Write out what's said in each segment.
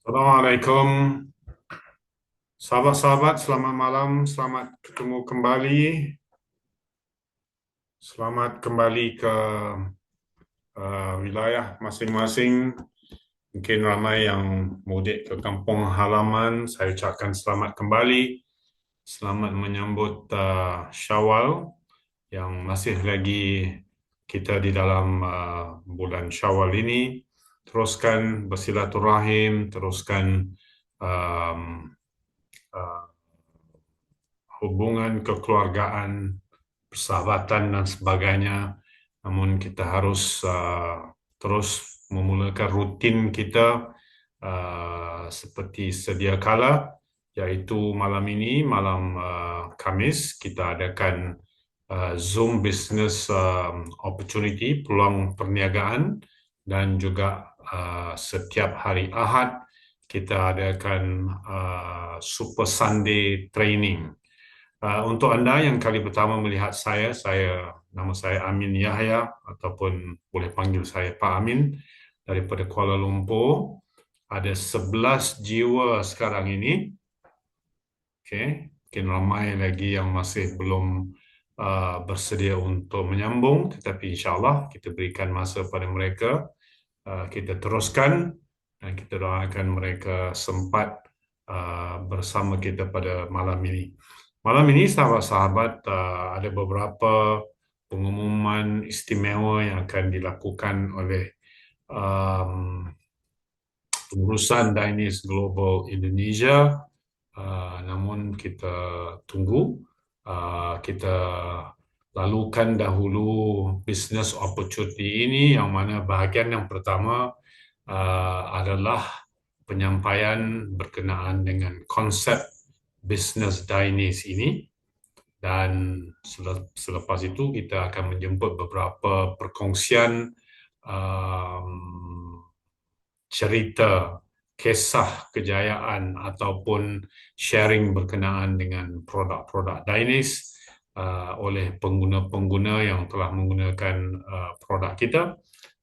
Assalamualaikum, sahabat-sahabat. Selamat malam, selamat ketemu kembali. Selamat kembali ke wilayah masing-masing. Mungkin ramai yang mudik ke kampung halaman. Saya ucapkan selamat kembali. Selamat menyambut Syawal yang masih lagi kita di dalam bulan Syawal ini. Teruskan bersilaturahim, teruskan um, uh, hubungan kekeluargaan, persahabatan dan sebagainya. Namun kita harus terus memulakan rutin kita seperti sedia kala, yaitu malam ini, malam Khamis, kita adakan Zoom Business Opportunity, peluang perniagaan, dan juga setiap hari Ahad kita adakan Super Sunday Training. Untuk anda yang kali pertama melihat nama saya Amin Yahya ataupun boleh panggil saya Pak Amin daripada Kuala Lumpur. Ada 11 jiwa sekarang ini. Okey, mungkin ramai lagi yang masih belum bersedia untuk menyambung, tetapi insya-Allah kita berikan masa pada mereka. Kita teruskan dan kita doakan mereka sempat bersama kita pada malam ini. Malam ini, sahabat-sahabat, ada beberapa pengumuman istimewa yang akan dilakukan oleh um, pengurusan Dainis Global Indonesia. Namun kita tunggu, kita lalukan dahulu business opportunity ini, yang mana bahagian yang pertama adalah penyampaian berkenaan dengan konsep business Dainis ini. Dan selepas itu kita akan menjemput beberapa perkongsian um, cerita, kisah kejayaan ataupun sharing berkenaan dengan produk-produk Dainis oleh pengguna-pengguna yang telah menggunakan produk kita.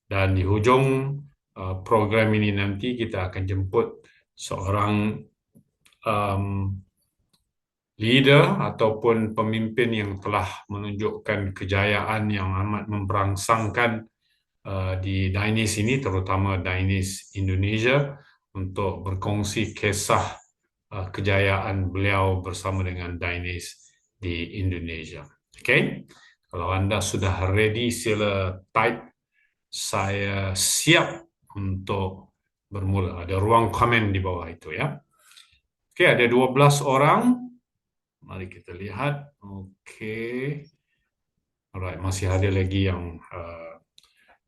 Dan di hujung program ini nanti kita akan jemput seorang leader ataupun pemimpin yang telah menunjukkan kejayaan yang amat memberangsangkan di Dainis ini, terutama Dainis Indonesia, untuk berkongsi kisah kejayaan beliau bersama dengan Dainis di Indonesia. Okey, kalau anda sudah ready, sila type "saya siap" untuk bermula. Ada ruang komen di bawah itu, ya. Okey, ada 12 orang. Mari kita lihat. Okey. Alright, masih ada lagi yang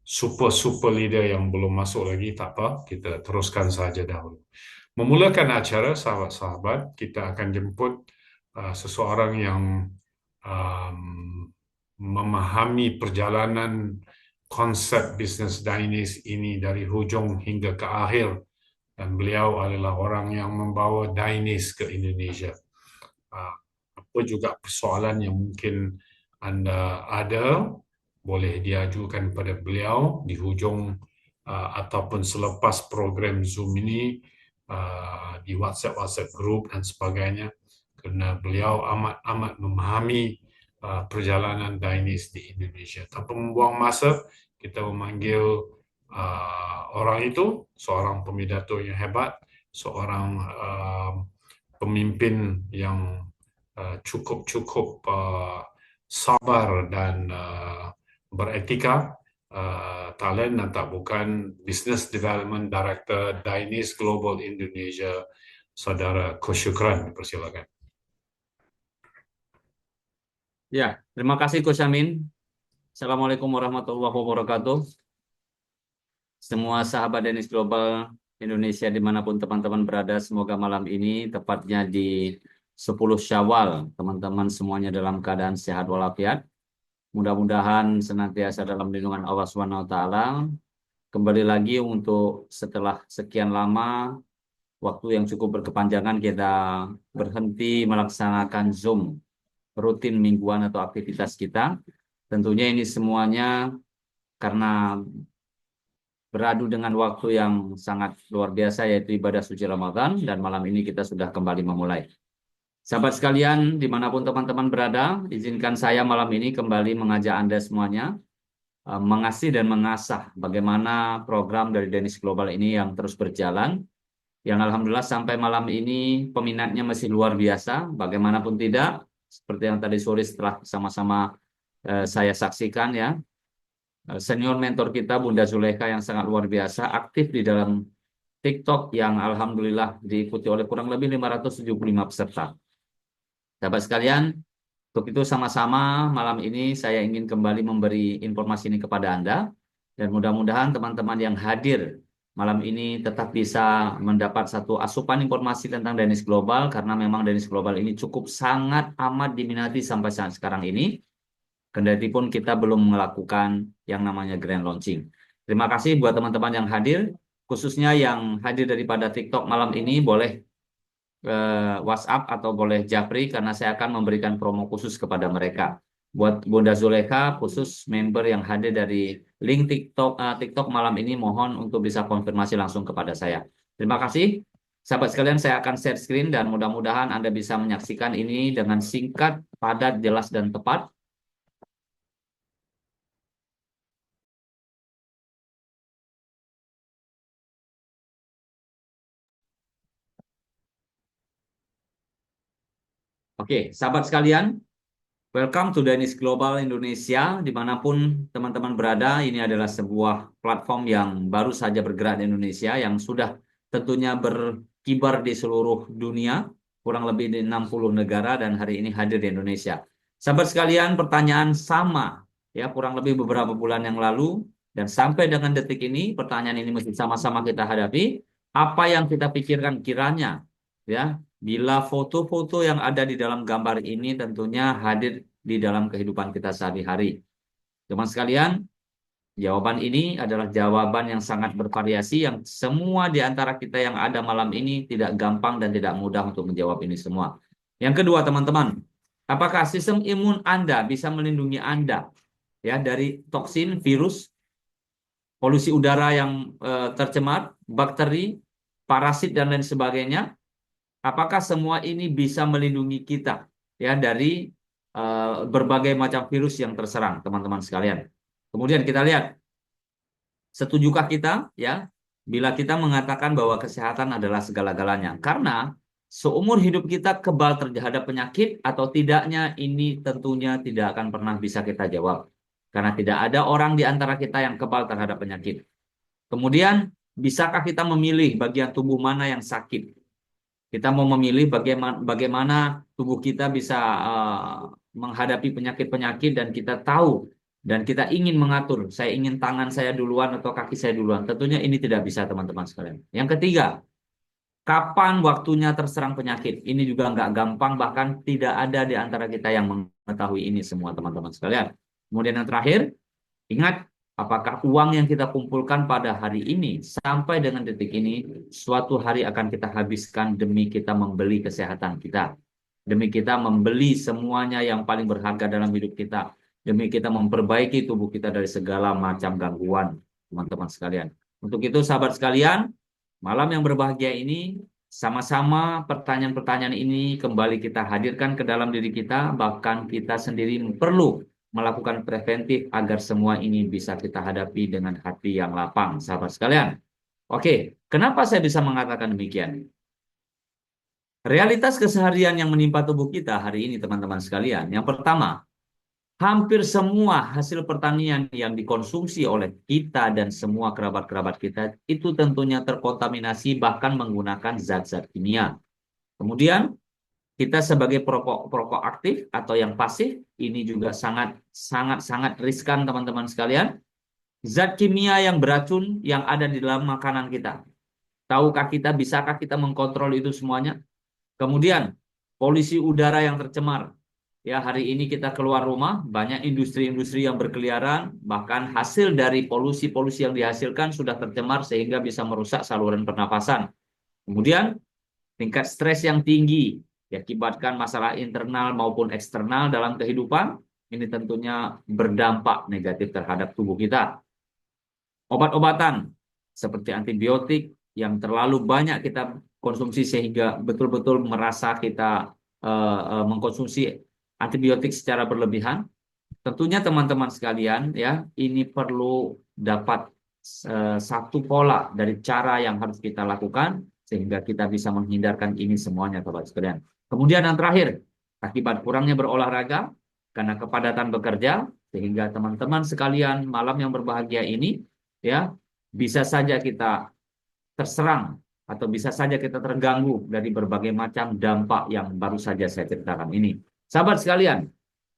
super leader yang belum masuk lagi. Tak apa, kita teruskan saja dahulu. Memulakan acara, sahabat-sahabat, kita akan jemput seseorang yang um, memahami perjalanan konsep bisnes Dainis ini dari hujung hingga ke akhir, dan beliau adalah orang yang membawa Dainis ke Indonesia. Apa juga persoalan yang mungkin anda ada, boleh diajukan pada beliau di hujung ataupun selepas program Zoom ini, di WhatsApp group dan sebagainya, kerana beliau amat memahami perjalanan Dainis di Indonesia. Tanpa membuang masa, kita memanggil orang itu, seorang pemidato yang hebat, seorang pemimpin yang cukup sabar dan beretika, talent dan tak bukan Business Development Director Dainis Global Indonesia, Saudara Kosyukran. Persilakan. Ya, terima kasih Coach Amin. Assalamualaikum warahmatullahi wabarakatuh. Semua sahabat Dainis Global Indonesia dimanapun teman-teman berada, semoga malam ini, tepatnya di 10 Syawal, teman-teman semuanya dalam keadaan sehat walafiat. Mudah-mudahan senantiasa dalam lindungan Allah SWT. Kembali lagi untuk setelah sekian lama, waktu yang cukup berkepanjangan, kita berhenti melaksanakan Zoom rutin mingguan atau aktivitas kita. Tentunya ini semuanya karena beradu dengan waktu yang sangat luar biasa yaitu ibadah suci Ramadan, dan malam ini kita sudah kembali memulai. Sahabat sekalian, dimanapun teman-teman berada, izinkan saya malam ini kembali mengajak Anda semuanya mengasih dan mengasah bagaimana program dari Danish Global ini yang terus berjalan, yang alhamdulillah sampai malam ini peminatnya masih luar biasa. Bagaimanapun tidak, seperti yang tadi sore setelah sama-sama saya saksikan ya, senior mentor kita Bunda Zulekha yang sangat luar biasa aktif di dalam TikTok yang alhamdulillah diikuti oleh kurang lebih 575 peserta. Sahabat sekalian, untuk itu sama-sama malam ini saya ingin kembali memberi informasi ini kepada Anda, dan mudah-mudahan teman-teman yang hadir malam ini tetap bisa mendapat satu asupan informasi tentang Danish Global, karena memang Danish Global ini cukup sangat amat diminati sampai saat sekarang ini. Kendati pun kita belum melakukan yang namanya grand launching. Terima kasih buat teman-teman yang hadir, khususnya yang hadir daripada TikTok malam ini, boleh WhatsApp atau boleh Japri, karena saya akan memberikan promo khusus kepada mereka. Buat Bunda Zulekha, khusus member yang hadir dari link TikTok malam ini, mohon untuk bisa konfirmasi langsung kepada saya. Terima kasih. Sahabat sekalian, saya akan share screen dan mudah-mudahan Anda bisa menyaksikan ini dengan singkat, padat, jelas, dan tepat. Oke, sahabat sekalian, welcome to Danish Global Indonesia. Dimanapun teman-teman berada, ini adalah sebuah platform yang baru saja bergerak di Indonesia, yang sudah tentunya berkibar di seluruh dunia, kurang lebih di 60 negara, dan hari ini hadir di Indonesia. Sahabat sekalian, pertanyaan sama, ya, kurang lebih beberapa bulan yang lalu, dan sampai dengan detik ini, pertanyaan ini mesti sama-sama kita hadapi. Apa yang kita pikirkan kiranya, ya, bila foto-foto yang ada di dalam gambar ini tentunya hadir di dalam kehidupan kita sehari-hari. Teman sekalian, jawaban ini adalah jawaban yang sangat bervariasi, yang semua di antara kita yang ada malam ini tidak gampang dan tidak mudah untuk menjawab ini semua. Yang kedua, teman-teman, apakah sistem imun Anda bisa melindungi Anda ya dari toksin, virus, polusi udara yang tercemar, bakteri, parasit, dan lain sebagainya? Apakah semua ini bisa melindungi kita ya dari berbagai macam virus yang terserang, teman-teman sekalian? Kemudian kita lihat, setujukah kita ya bila kita mengatakan bahwa kesehatan adalah segala-galanya? Karena seumur hidup kita kebal terhadap penyakit atau tidaknya, ini tentunya tidak akan pernah bisa kita jawab. Karena tidak ada orang di antara kita yang kebal terhadap penyakit. Kemudian, bisakah kita memilih bagian tubuh mana yang sakit? Kita mau memilih bagaimana tubuh kita bisa menghadapi penyakit-penyakit, dan kita tahu dan kita ingin mengatur, saya ingin tangan saya duluan atau kaki saya duluan. Tentunya ini tidak bisa, teman-teman sekalian. Yang ketiga, kapan waktunya terserang penyakit? Ini juga nggak gampang, bahkan tidak ada di antara kita yang mengetahui ini semua, teman-teman sekalian. Kemudian yang terakhir, ingat, apakah uang yang kita kumpulkan pada hari ini sampai dengan detik ini suatu hari akan kita habiskan demi kita membeli kesehatan kita, demi kita membeli semuanya yang paling berharga dalam hidup kita, demi kita memperbaiki tubuh kita dari segala macam gangguan, teman-teman sekalian. Untuk itu, sahabat sekalian, malam yang berbahagia ini, sama-sama pertanyaan-pertanyaan ini kembali kita hadirkan ke dalam diri kita, bahkan kita sendiri perlu melakukan preventif agar semua ini bisa kita hadapi dengan hati yang lapang, sahabat sekalian. Oke, kenapa saya bisa mengatakan demikian? Realitas keseharian yang menimpa tubuh kita hari ini, teman-teman sekalian. Yang pertama, hampir semua hasil pertanian yang dikonsumsi oleh kita dan semua kerabat-kerabat kita itu tentunya terkontaminasi, bahkan menggunakan zat-zat kimia. Kemudian, kita sebagai perokok aktif atau yang pasif, ini juga sangat riskan, teman-teman sekalian. Zat kimia yang beracun yang ada di dalam makanan kita. Tahukah kita, bisakah kita mengkontrol itu semuanya? Kemudian, polusi udara yang tercemar. Ya, hari ini kita keluar rumah, banyak industri-industri yang berkeliaran, bahkan hasil dari polusi-polusi yang dihasilkan sudah tercemar sehingga bisa merusak saluran pernapasan. Kemudian, tingkat stres yang tinggi diakibatkan masalah internal maupun eksternal dalam kehidupan, ini tentunya berdampak negatif terhadap tubuh kita. Obat-obatan seperti antibiotik yang terlalu banyak kita konsumsi sehingga betul-betul merasa kita mengkonsumsi antibiotik secara berlebihan. Tentunya teman-teman sekalian ya, ini perlu dapat satu pola dari cara yang harus kita lakukan sehingga kita bisa menghindarkan ini semuanya teman sekalian. Kemudian yang terakhir, akibat kurangnya berolahraga karena kepadatan bekerja sehingga teman-teman sekalian malam yang berbahagia ini ya bisa saja kita terserang atau bisa saja kita terganggu dari berbagai macam dampak yang baru saja saya ceritakan ini. Sahabat sekalian,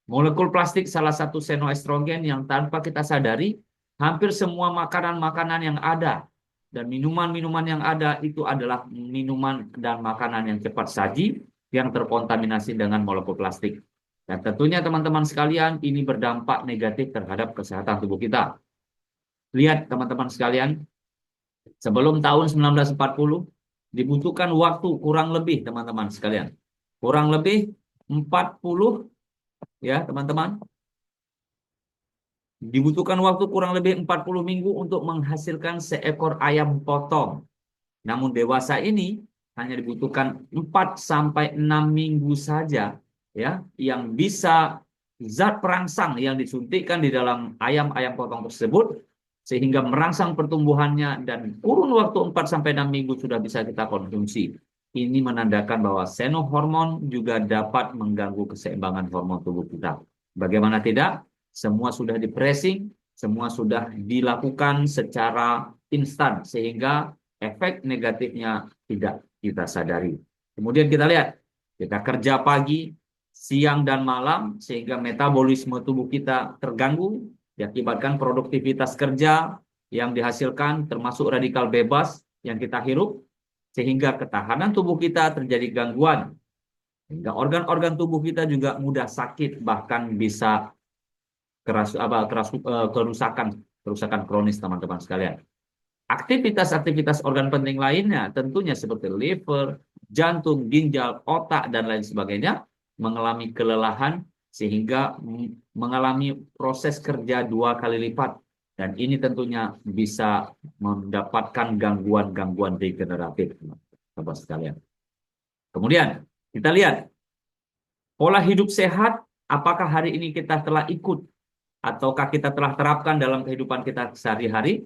molekul plastik salah satu senoestrogen yang tanpa kita sadari, hampir semua makanan-makanan yang ada dan minuman-minuman yang ada itu adalah minuman dan makanan yang cepat saji yang terkontaminasi dengan molekul plastik. Dan tentunya teman-teman sekalian, ini berdampak negatif terhadap kesehatan tubuh kita. Lihat teman-teman sekalian, sebelum tahun 1940 dibutuhkan waktu kurang lebih teman-teman sekalian. Kurang lebih 40 ya teman-teman. Dibutuhkan waktu kurang lebih 40 minggu untuk menghasilkan seekor ayam potong. Namun dewasa ini hanya dibutuhkan 4 sampai 6 minggu saja ya yang bisa zat perangsang yang disuntikkan di dalam ayam-ayam potong tersebut sehingga merangsang pertumbuhannya dan kurun waktu 4 sampai 6 minggu sudah bisa kita konsumsi. Ini menandakan bahwa senohormon juga dapat mengganggu keseimbangan hormon tubuh kita. Bagaimana tidak? Semua sudah di-pressing, semua sudah dilakukan secara instan sehingga efek negatifnya tidak kita sadari. Kemudian kita lihat, kita kerja pagi, siang dan malam sehingga metabolisme tubuh kita terganggu, diakibatkan produktivitas kerja yang dihasilkan termasuk radikal bebas yang kita hirup, sehingga ketahanan tubuh kita terjadi gangguan. Sehingga organ-organ tubuh kita juga mudah sakit, bahkan bisa kerusakan kronis teman-teman sekalian. Aktivitas-aktivitas organ penting lainnya tentunya seperti liver, jantung, ginjal, otak, dan lain sebagainya mengalami kelelahan sehingga mengalami proses kerja 2 kali lipat. Dan ini tentunya bisa mendapatkan gangguan-gangguan degeneratif, teman-teman sekalian. Kemudian kita lihat pola hidup sehat, apakah hari ini kita telah ikut ataukah kita telah terapkan dalam kehidupan kita sehari-hari.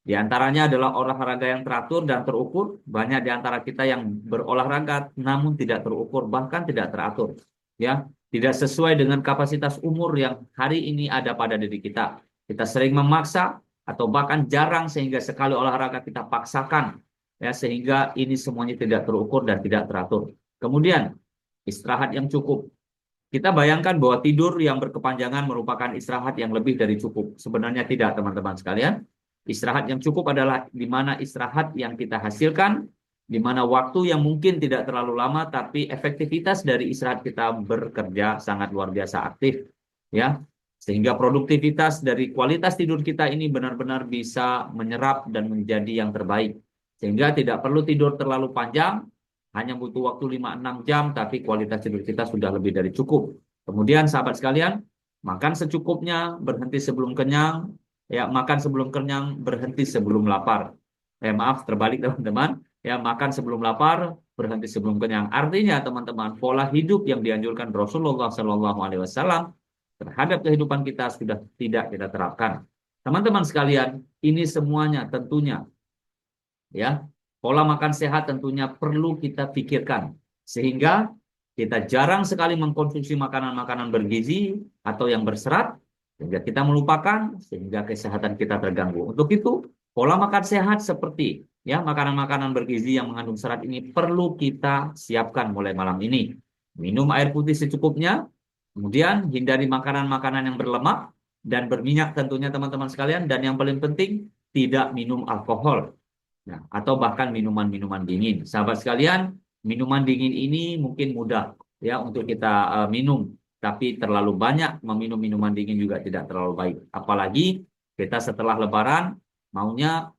Di antaranya adalah olahraga yang teratur dan terukur. Banyak di antara kita yang berolahraga namun tidak terukur, bahkan tidak teratur. Ya, tidak sesuai dengan kapasitas umur yang hari ini ada pada diri kita. Kita sering memaksa atau bahkan jarang sehingga sekali olahraga kita paksakan. Ya, sehingga ini semuanya tidak terukur dan tidak teratur. Kemudian, istirahat yang cukup. Kita bayangkan bahwa tidur yang berkepanjangan merupakan istirahat yang lebih dari cukup. Sebenarnya tidak, teman-teman sekalian. Istirahat yang cukup adalah di mana istirahat yang kita hasilkan, di mana waktu yang mungkin tidak terlalu lama, tapi efektivitas dari istirahat kita bekerja sangat luar biasa aktif. Ya, sehingga produktivitas dari kualitas tidur kita ini benar-benar bisa menyerap dan menjadi yang terbaik. Sehingga tidak perlu tidur terlalu panjang, hanya butuh waktu 5-6 jam, tapi kualitas tidur kita sudah lebih dari cukup. Kemudian sahabat sekalian, makan secukupnya, berhenti sebelum kenyang, ya makan sebelum kenyang, berhenti sebelum lapar. Maaf, terbalik teman-teman. Ya, makan sebelum lapar, berhenti sebelum kenyang. Artinya teman-teman, pola hidup yang dianjurkan Rasulullah SAW terhadap kehidupan kita sudah tidak kita terapkan. Teman-teman sekalian, ini semuanya tentunya ya pola makan sehat tentunya perlu kita pikirkan sehingga kita jarang sekali mengkonsumsi makanan-makanan bergizi atau yang berserat sehingga kita melupakan sehingga kesehatan kita terganggu. Untuk itu, pola makan sehat seperti ya makanan-makanan bergizi yang mengandung serat ini perlu kita siapkan mulai malam ini. Minum air putih secukupnya, kemudian hindari makanan-makanan yang berlemak dan berminyak tentunya teman-teman sekalian, dan yang paling penting tidak minum alkohol. Nah, atau bahkan minuman-minuman dingin. Sahabat sekalian, minuman dingin ini mungkin mudah ya untuk kita minum, tapi terlalu banyak meminum minuman dingin juga tidak terlalu baik. Apalagi kita setelah Lebaran maunya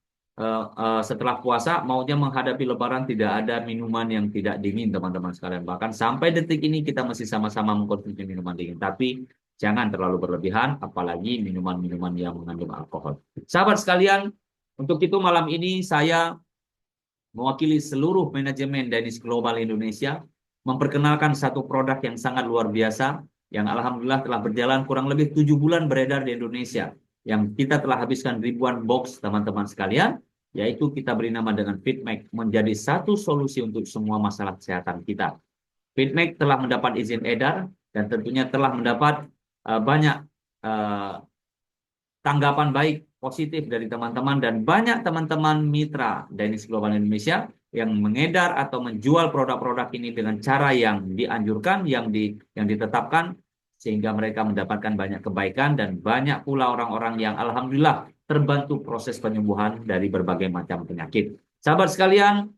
setelah puasa maunya menghadapi Lebaran tidak ada minuman yang tidak dingin teman-teman sekalian. Bahkan sampai detik ini kita masih sama-sama mengkonsumsi minuman dingin, tapi jangan terlalu berlebihan, apalagi minuman-minuman yang mengandung alkohol. Sahabat sekalian, Untuk itu malam ini saya mewakili seluruh manajemen Danish Global Indonesia memperkenalkan satu produk yang sangat luar biasa yang alhamdulillah telah berjalan kurang lebih 7 bulan beredar di Indonesia, yang kita telah habiskan ribuan box teman-teman sekalian, yaitu kita beri nama dengan FitMake, menjadi satu solusi untuk semua masalah kesehatan kita. FitMake telah mendapat izin edar dan tentunya telah mendapat banyak uh, tanggapan baik positif dari teman-teman dan banyak teman-teman mitra Danish Global Indonesia yang mengedar atau menjual produk-produk ini dengan cara yang dianjurkan, yang ditetapkan, sehingga mereka mendapatkan banyak kebaikan dan banyak pula orang-orang yang alhamdulillah terbantu proses penyembuhan dari berbagai macam penyakit. Sahabat sekalian,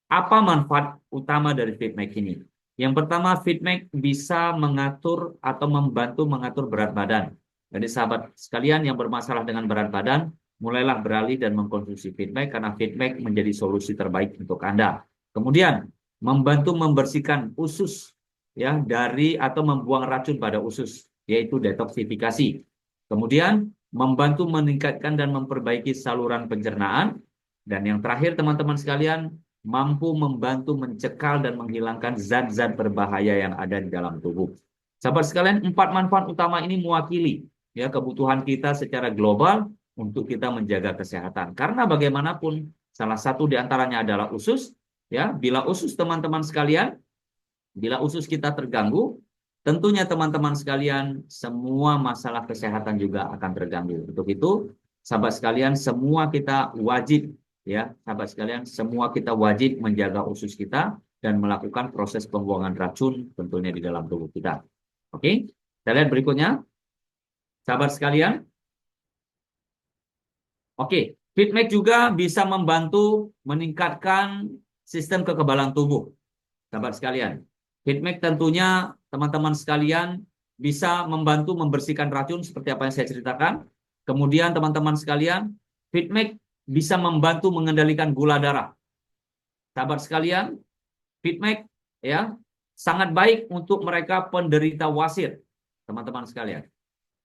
apa manfaat utama dari FitMake ini? Yang pertama, FitMake bisa mengatur atau membantu mengatur berat badan. Jadi sahabat sekalian yang bermasalah dengan berat badan, mulailah beralih dan mengkonsumsi FitMake karena FitMake menjadi solusi terbaik untuk Anda. Kemudian, membantu membersihkan usus ya dari atau membuang racun pada usus, yaitu detoksifikasi. Kemudian, membantu meningkatkan dan memperbaiki saluran pencernaan. Dan yang terakhir teman-teman sekalian, mampu membantu mencekal dan menghilangkan zat-zat berbahaya yang ada di dalam tubuh. Sahabat sekalian, 4 manfaat utama ini mewakili ya kebutuhan kita secara global untuk kita menjaga kesehatan. Karena bagaimanapun salah satu di antaranya adalah usus, ya. Bila usus teman-teman sekalian, bila usus kita terganggu, tentunya teman-teman sekalian semua masalah kesehatan juga akan terganggu. Untuk itu, sahabat sekalian, semua kita wajib ya, sahabat sekalian, semua kita wajib menjaga usus kita dan melakukan proses pembuangan racun tentunya di dalam tubuh kita. Oke, kita lihat berikutnya. Sahabat sekalian, oke, FitMake juga bisa membantu meningkatkan sistem kekebalan tubuh. Sahabat sekalian, FitMake tentunya teman-teman sekalian bisa membantu membersihkan racun seperti apa yang saya ceritakan. Kemudian teman-teman sekalian, FitMake bisa membantu mengendalikan gula darah. Sahabat sekalian, FitMake ya sangat baik untuk mereka penderita wasir, teman-teman sekalian.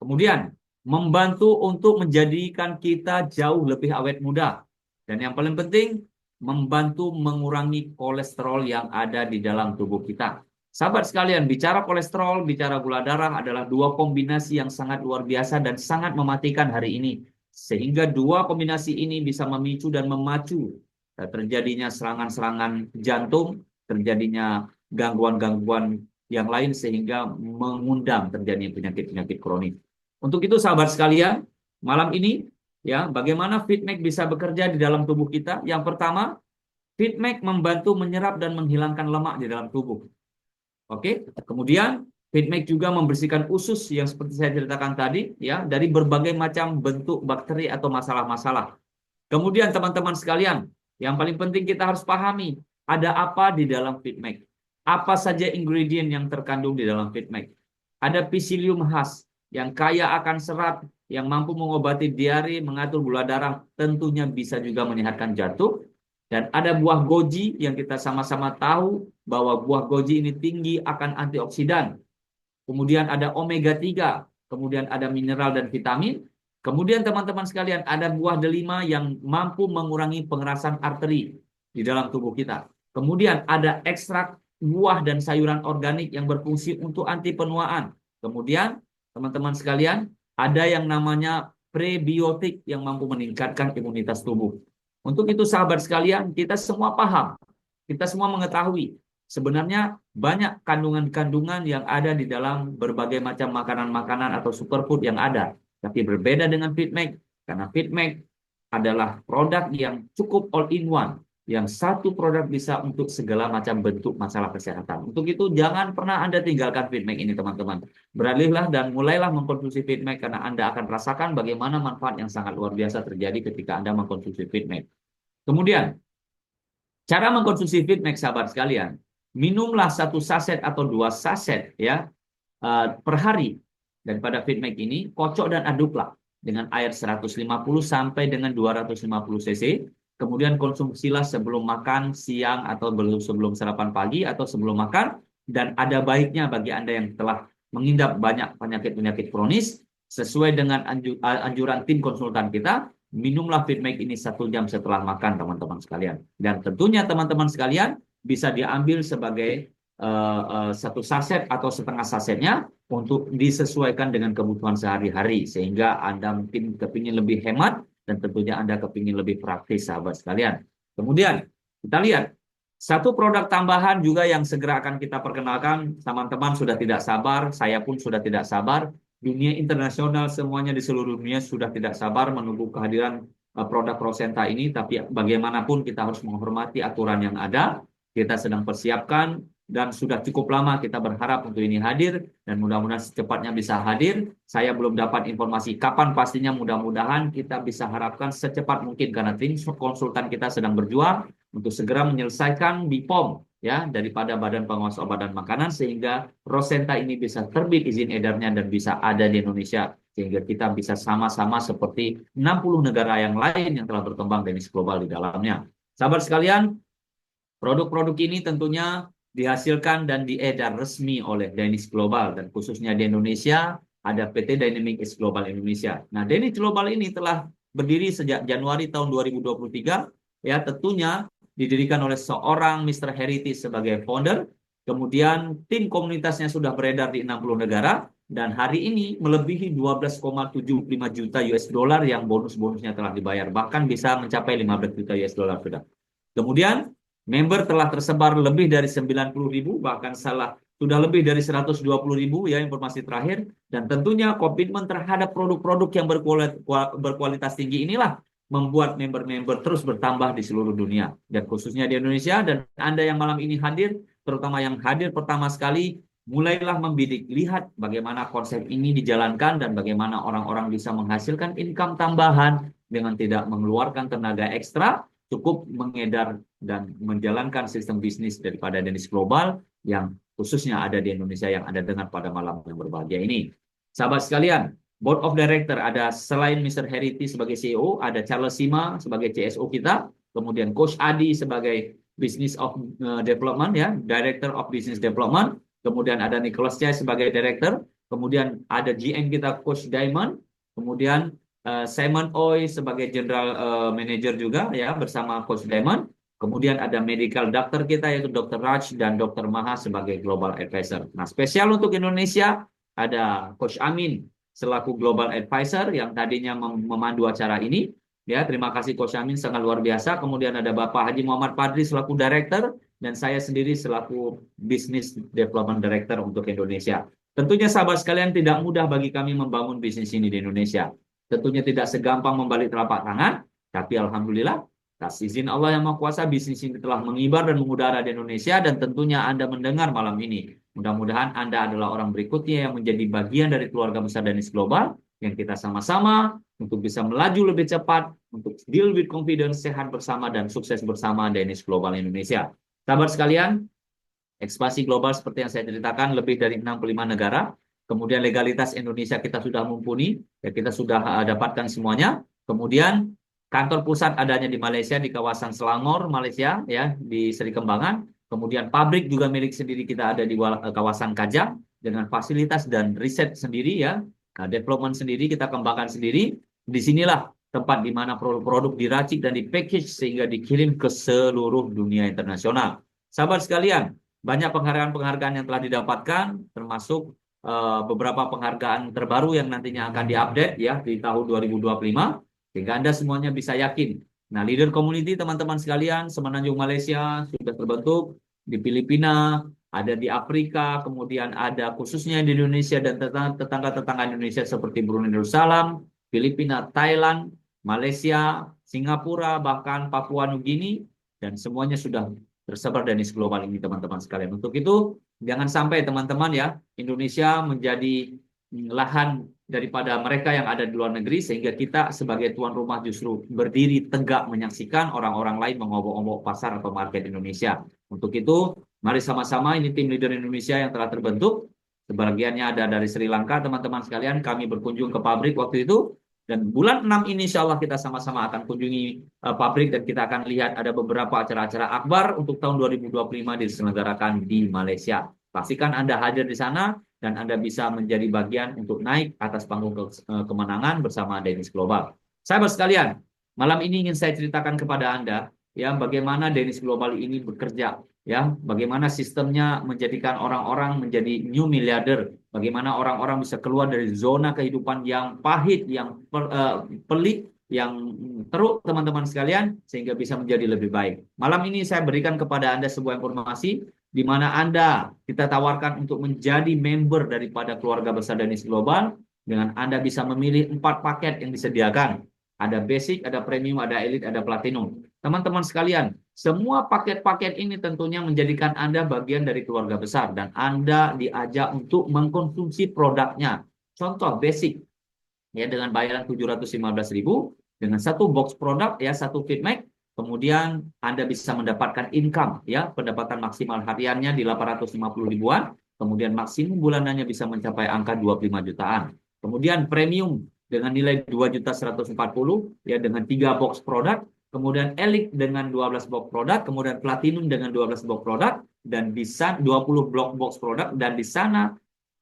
Kemudian membantu untuk menjadikan kita jauh lebih awet muda. Dan yang paling penting, membantu mengurangi kolesterol yang ada di dalam tubuh kita. Sahabat sekalian, bicara kolesterol, bicara gula darah adalah dua kombinasi yang sangat luar biasa dan sangat mematikan hari ini. Sehingga dua kombinasi ini bisa memicu dan memacu terjadinya serangan-serangan jantung, terjadinya gangguan-gangguan yang lain sehingga mengundang terjadinya penyakit-penyakit kronis. Untuk itu sahabat sekalian, malam ini ya, bagaimana FitMake bisa bekerja di dalam tubuh kita? Yang pertama, FitMake membantu menyerap dan menghilangkan lemak di dalam tubuh. Oke, kemudian FitMake juga membersihkan usus yang seperti saya ceritakan tadi ya, dari berbagai macam bentuk bakteri atau masalah-masalah. Kemudian teman-teman sekalian, yang paling penting kita harus pahami ada apa di dalam FitMake. Apa saja ingredient yang terkandung di dalam FitMake? Ada psyllium khas yang kaya akan serat, yang mampu mengobati diare, mengatur gula darah, tentunya bisa juga menyehatkan jantung. Dan ada buah goji yang kita sama-sama tahu bahwa buah goji ini tinggi akan antioksidan. Kemudian ada omega 3, kemudian ada mineral dan vitamin. Kemudian teman-teman sekalian, ada buah delima yang mampu mengurangi pengerasan arteri di dalam tubuh kita. Kemudian ada ekstrak buah dan sayuran organik yang berfungsi untuk anti penuaan. Kemudian teman-teman sekalian, ada yang namanya prebiotik yang mampu meningkatkan imunitas tubuh. Untuk itu sahabat sekalian, kita semua paham, kita semua mengetahui sebenarnya banyak kandungan-kandungan yang ada di dalam berbagai macam makanan-makanan atau superfood yang ada. Tapi berbeda dengan FitMake, karena FitMake adalah produk yang cukup all-in-one, yang satu produk bisa untuk segala macam bentuk masalah kesehatan. Untuk itu jangan pernah Anda tinggalkan FitMake ini teman-teman. Beralihlah dan mulailah mengkonsumsi FitMake karena Anda akan rasakan bagaimana manfaat yang sangat luar biasa terjadi ketika Anda mengkonsumsi FitMake. Kemudian, cara mengkonsumsi FitMake sahabat sekalian, minumlah 1 saset atau 2 saset ya per hari daripada FitMake ini, kocok dan aduklah dengan air 150 sampai dengan 250 cc. Kemudian konsumsilah sebelum makan siang atau sebelum sarapan pagi atau sebelum makan. Dan ada baiknya bagi Anda yang telah mengidap banyak penyakit-penyakit kronis, sesuai dengan anjuran tim konsultan kita, minumlah Fitmake ini 1 jam setelah makan teman-teman sekalian. Dan tentunya teman-teman sekalian bisa diambil sebagai satu saset atau setengah sasetnya untuk disesuaikan dengan kebutuhan sehari-hari sehingga Anda mungkin kepingin lebih hemat dan tentunya Anda kepingin lebih praktis sahabat sekalian. Kemudian kita lihat satu produk tambahan juga yang segera akan kita perkenalkan. Teman-teman sudah tidak sabar, saya pun sudah tidak sabar. Dunia internasional semuanya di seluruh dunia sudah tidak sabar menunggu kehadiran produk Rosenta ini. Tapi bagaimanapun kita harus menghormati aturan yang ada. Kita sedang persiapkan dan sudah cukup lama kita berharap untuk ini hadir dan mudah-mudahan secepatnya bisa hadir. Saya belum dapat informasi kapan pastinya, mudah-mudahan kita bisa harapkan secepat mungkin karena tim konsultan kita sedang berjuang untuk segera menyelesaikan BPOM ya daripada Badan Pengawas Obat dan Makanan sehingga Rosenta ini bisa terbit izin edarnya dan bisa ada di Indonesia sehingga kita bisa sama-sama seperti 60 negara yang lain yang telah berkembang teknis global di dalamnya. Sahabat sekalian, produk-produk ini tentunya dihasilkan dan diedar resmi oleh Danish Global dan khususnya di Indonesia ada PT Dynamic X Global Indonesia. Nah, Danish Global ini telah berdiri sejak Januari tahun 2023 ya tentunya didirikan oleh seorang Mr. Heritage sebagai founder. Kemudian tim komunitasnya sudah beredar di 60 negara dan hari ini melebihi 12,75 juta US dollar yang bonus-bonusnya telah dibayar bahkan bisa mencapai 15 juta US dollar sudah. Kemudian member telah tersebar lebih dari 90.000, bahkan sudah lebih dari 120.000 ya informasi terakhir. Dan tentunya komitmen terhadap produk-produk yang berkualitas tinggi inilah membuat member-member terus bertambah di seluruh dunia. Dan khususnya di Indonesia, dan Anda yang malam ini hadir, terutama yang hadir pertama sekali, mulailah membidik. Lihat bagaimana konsep ini dijalankan dan bagaimana orang-orang bisa menghasilkan income tambahan dengan tidak mengeluarkan tenaga ekstra, cukup mengedar dan menjalankan sistem bisnis daripada Danish Global yang khususnya ada di Indonesia yang Anda dengar pada malam yang berbahagia ini. Sahabat sekalian, Board of Director ada selain Mr. Heritage sebagai CEO, ada Charles Sima sebagai CSO kita, kemudian Coach Adi sebagai Business of Development ya, Director of Business Development, kemudian ada Nicholas Chai sebagai Director, kemudian ada GM kita Coach Diamond, kemudian Simon Oy sebagai General Manager juga ya bersama Coach Diamond. Kemudian ada medical doctor kita yaitu Dr. Raj dan Dr. Maha sebagai Global Advisor. Nah, spesial untuk Indonesia ada Coach Amin selaku Global Advisor yang tadinya memandu acara ini. Ya, terima kasih Coach Amin, sangat luar biasa. Kemudian ada Bapak Haji Muhammad Padri selaku Director dan saya sendiri selaku Business Development Director untuk Indonesia. Tentunya sahabat sekalian tidak mudah bagi kami membangun bisnis ini di Indonesia. Tentunya tidak segampang membalik telapak tangan, tapi alhamdulillah atas izin Allah yang Maha Kuasa, bisnis ini telah mengibar dan mengudara di Indonesia dan tentunya Anda mendengar malam ini. Mudah-mudahan Anda adalah orang berikutnya yang menjadi bagian dari keluarga besar Danish Global yang kita sama-sama untuk bisa melaju lebih cepat, untuk deal with confidence, sehat bersama dan sukses bersama Danish Global Indonesia. Sahabat sekalian, ekspansi global seperti yang saya ceritakan lebih dari 65 negara. Kemudian legalitas Indonesia kita sudah mumpuni, ya kita sudah dapatkan semuanya. Kemudian kantor pusat adanya di Malaysia di kawasan Selangor, Malaysia ya di Seri Kembangan. Kemudian pabrik juga milik sendiri kita ada di kawasan Kajang dengan fasilitas dan riset sendiri ya. Nah, development sendiri kita kembangkan sendiri. Disinilah tempat di mana produk-produk diracik dan dipackage sehingga dikirim ke seluruh dunia internasional. Sahabat sekalian, banyak penghargaan-penghargaan yang telah didapatkan termasuk beberapa penghargaan terbaru yang nantinya akan diupdate ya di tahun 2025 sehingga Anda semuanya bisa yakin. Nah, leader community teman-teman sekalian semenanjung Malaysia sudah terbentuk, di Filipina, ada di Afrika, kemudian ada khususnya di Indonesia dan tetangga-tetangga Indonesia seperti Brunei Darussalam, Filipina, Thailand, Malaysia, Singapura, bahkan Papua Nugini dan semuanya sudah tersebar Danish Global ini teman-teman sekalian. Untuk itu jangan sampai teman-teman ya Indonesia menjadi lahan daripada mereka yang ada di luar negeri sehingga kita sebagai tuan rumah justru berdiri tegak menyaksikan orang-orang lain mengobok-obok pasar atau market Indonesia. Untuk itu, mari sama-sama ini tim leader Indonesia yang telah terbentuk. Sebagiannya ada dari Sri Lanka, teman-teman sekalian. Kami berkunjung ke pabrik waktu itu. Dan bulan 6 ini insya Allah kita sama-sama akan kunjungi pabrik dan kita akan lihat ada beberapa acara-acara akbar untuk tahun 2025 diselenggarakan di Malaysia. Pastikan Anda hadir di sana dan Anda bisa menjadi bagian untuk naik atas panggung kemenangan bersama Danish Global. Sahabat sekalian, malam ini ingin saya ceritakan kepada Anda ya bagaimana Danish Global ini bekerja, ya, bagaimana sistemnya menjadikan orang-orang menjadi new miliarder, bagaimana orang-orang bisa keluar dari zona kehidupan yang pahit, yang pelik, yang teruk teman-teman sekalian sehingga bisa menjadi lebih baik. Malam ini saya berikan kepada Anda sebuah informasi di mana Anda kita tawarkan untuk menjadi member daripada keluarga besar Danish Global dengan Anda bisa memilih 4 paket yang disediakan. Ada basic, ada premium, ada elite, ada platinum. Teman-teman sekalian, semua paket-paket ini tentunya menjadikan Anda bagian dari keluarga besar dan Anda diajak untuk mengkonsumsi produknya. Contoh basic ya dengan bayaran 715.000 dengan satu box produk ya, satu feedback, kemudian Anda bisa mendapatkan income ya, pendapatan maksimal hariannya di 850 ribuan, kemudian maksimum bulanannya bisa mencapai angka 25 jutaan. Kemudian premium dengan nilai 2.140 ya dengan 3 box produk, kemudian elite dengan 12 box produk, kemudian platinum dengan 12 box produk, dan di sana 20 blok box produk, dan di sana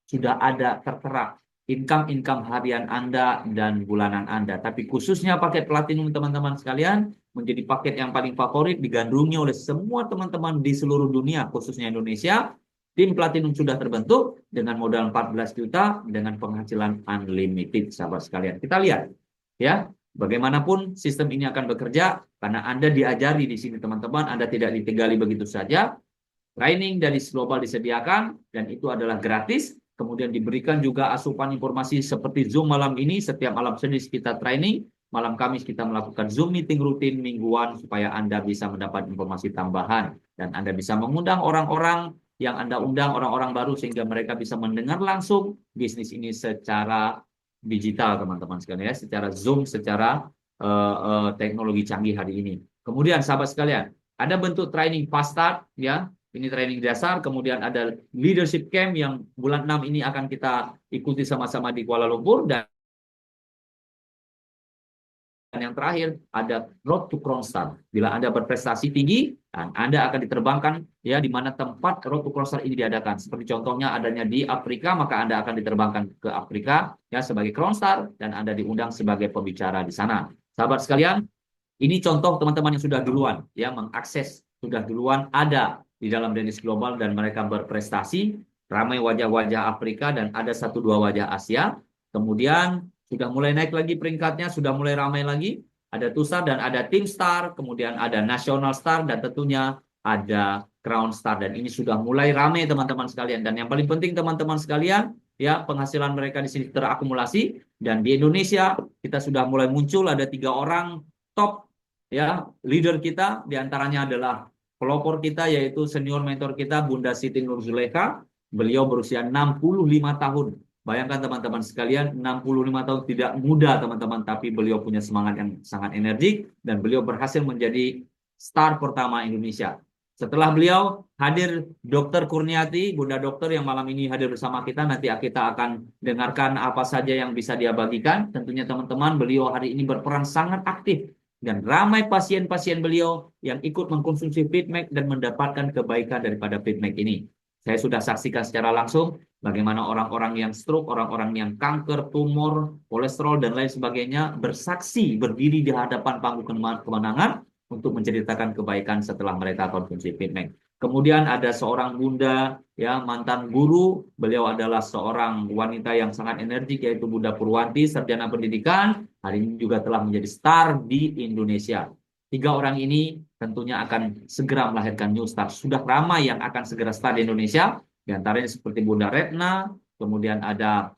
sudah ada tertera income harian Anda dan bulanan Anda. Tapi khususnya paket platinum teman-teman sekalian menjadi paket yang paling favorit, digandrungi oleh semua teman-teman di seluruh dunia, khususnya Indonesia. Tim platinum sudah terbentuk dengan modal 14 juta dengan penghasilan unlimited, sahabat sekalian. Kita lihat ya, bagaimanapun sistem ini akan bekerja karena Anda diajari di sini teman-teman, Anda tidak ditinggali begitu saja. Training dari Global disediakan dan itu adalah gratis. Kemudian diberikan juga asupan informasi seperti Zoom malam ini. Setiap malam Senin kita training, malam Kamis kita melakukan Zoom meeting rutin mingguan supaya Anda bisa mendapat informasi tambahan dan Anda bisa mengundang orang-orang yang Anda undang, orang-orang baru, sehingga mereka bisa mendengar langsung bisnis ini secara digital teman-teman sekalian ya, secara Zoom, secara teknologi canggih hari ini. Kemudian sahabat sekalian, ada bentuk training fast start ya. Ini training dasar, kemudian ada leadership camp yang bulan 6 ini akan kita ikuti sama-sama di Kuala Lumpur, dan yang terakhir ada Road to Crown Star. Bila Anda berprestasi tinggi, dan Anda akan diterbangkan ya di mana tempat Road to Crown Star ini diadakan. Seperti contohnya adanya di Afrika, maka Anda akan diterbangkan ke Afrika ya sebagai Crown Star dan Anda diundang sebagai pembicara di sana. Sahabat sekalian, ini contoh teman-teman yang sudah duluan ya mengakses, sudah duluan ada di dalam Danish Global dan mereka berprestasi, ramai wajah-wajah Afrika dan ada 1-2 wajah Asia. Kemudian sudah mulai naik lagi peringkatnya, sudah mulai ramai lagi. Ada Two-Star dan ada Team Star, kemudian ada National Star dan tentunya ada Crown Star, dan ini sudah mulai ramai teman-teman sekalian. Dan yang paling penting teman-teman sekalian, ya penghasilan mereka di sini terakumulasi, dan di Indonesia kita sudah mulai muncul ada 3 orang top ya leader kita, diantaranya adalah pelopor kita yaitu senior mentor kita Bunda Siti Nur Zulekha. Beliau berusia 65 tahun. Bayangkan teman-teman sekalian, 65 tahun tidak muda teman-teman, tapi beliau punya semangat yang sangat energik dan beliau berhasil menjadi star pertama Indonesia. Setelah beliau hadir Dr. Kurniati, Bunda Dokter yang malam ini hadir bersama kita. Nanti kita akan dengarkan apa saja yang bisa dia bagikan. Tentunya teman-teman, beliau hari ini berperan sangat aktif dan ramai pasien-pasien beliau yang ikut mengkonsumsi feedback dan mendapatkan kebaikan daripada feedback ini. Saya sudah saksikan secara langsung bagaimana orang-orang yang stroke, orang-orang yang kanker, tumor, kolesterol, dan lain sebagainya bersaksi berdiri di hadapan panggung kemenangan untuk menceritakan kebaikan setelah mereka konsumsi feedback. Kemudian ada seorang bunda, ya mantan guru, beliau adalah seorang wanita yang sangat energik yaitu Bunda Purwanti, sarjana pendidikan, hari ini juga telah menjadi star di Indonesia. 3 orang ini tentunya akan segera melahirkan new star. Sudah ramai yang akan segera star di Indonesia, di antaranya seperti Bunda Retna, kemudian ada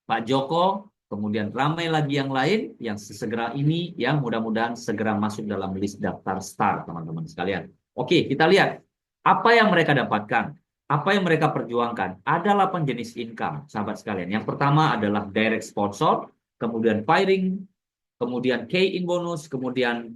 Pak Joko, kemudian ramai lagi yang lain yang segera ini yang mudah-mudahan segera masuk dalam list daftar star teman-teman sekalian. Oke, kita lihat apa yang mereka dapatkan, apa yang mereka perjuangkan. Ada 8 jenis income, sahabat sekalian. Yang pertama adalah direct sponsor, kemudian firing, kemudian key-in bonus, kemudian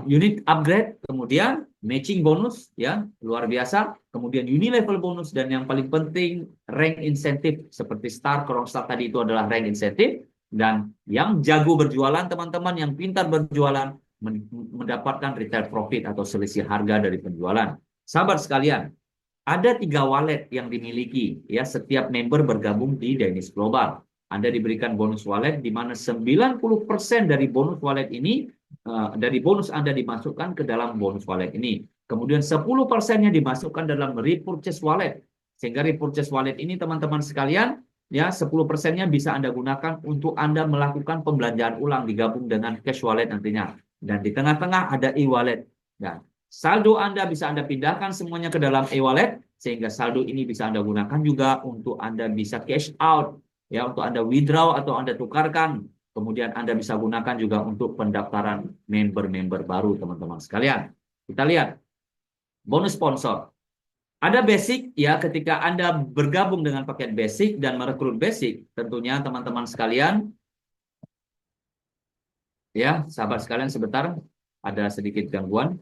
unit upgrade, kemudian matching bonus, ya luar biasa, kemudian unilevel bonus, dan yang paling penting rank insentif seperti Star, Crown Star tadi itu adalah rank insentif. Dan yang jago berjualan teman-teman, yang pintar berjualan mendapatkan retail profit atau selisih harga dari penjualan. Sahabat sekalian, ada 3 wallet yang dimiliki ya setiap member bergabung di Danish Global. Anda diberikan bonus wallet di mana 90% dari bonus wallet ini dari bonus Anda dimasukkan ke dalam bonus wallet ini. Kemudian 10%-nya dimasukkan dalam repurchase wallet. Sehingga repurchase wallet ini teman-teman sekalian, ya 10%-nya bisa Anda gunakan untuk Anda melakukan pembelanjaan ulang digabung dengan cash wallet nantinya. Dan di tengah-tengah ada e-wallet. Dan saldo Anda bisa Anda pindahkan semuanya ke dalam e-wallet, sehingga saldo ini bisa Anda gunakan juga untuk Anda bisa cash out, ya, untuk Anda withdraw atau Anda tukarkan. Kemudian Anda bisa gunakan juga untuk pendaftaran member-member baru, teman-teman sekalian. Kita lihat bonus sponsor. Ada basic, ya, ketika Anda bergabung dengan paket basic dan merekrut basic, tentunya teman-teman sekalian, ya, sahabat sekalian, sebentar, ada sedikit gangguan.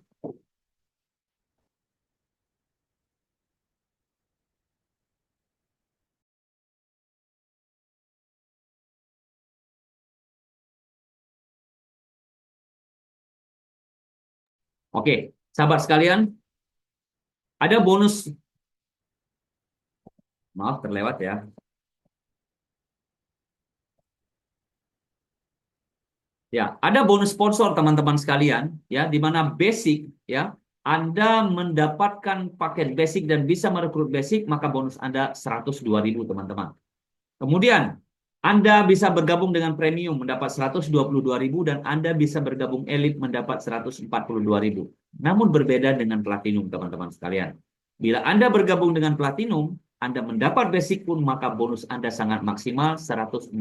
Oke, sahabat sekalian, ada bonus, maaf terlewat ya. Ya, ada bonus sponsor teman-teman sekalian, ya, di mana basic, ya, Anda mendapatkan paket basic dan bisa merekrut basic, maka bonus Anda 102.000 teman-teman. Kemudian Anda bisa bergabung dengan premium mendapat 122.000 dan Anda bisa bergabung elite mendapat 142.000. Namun berbeda dengan platinum teman-teman sekalian. Bila Anda bergabung dengan platinum, Anda mendapat basic pun maka bonus Anda sangat maksimal 163.000.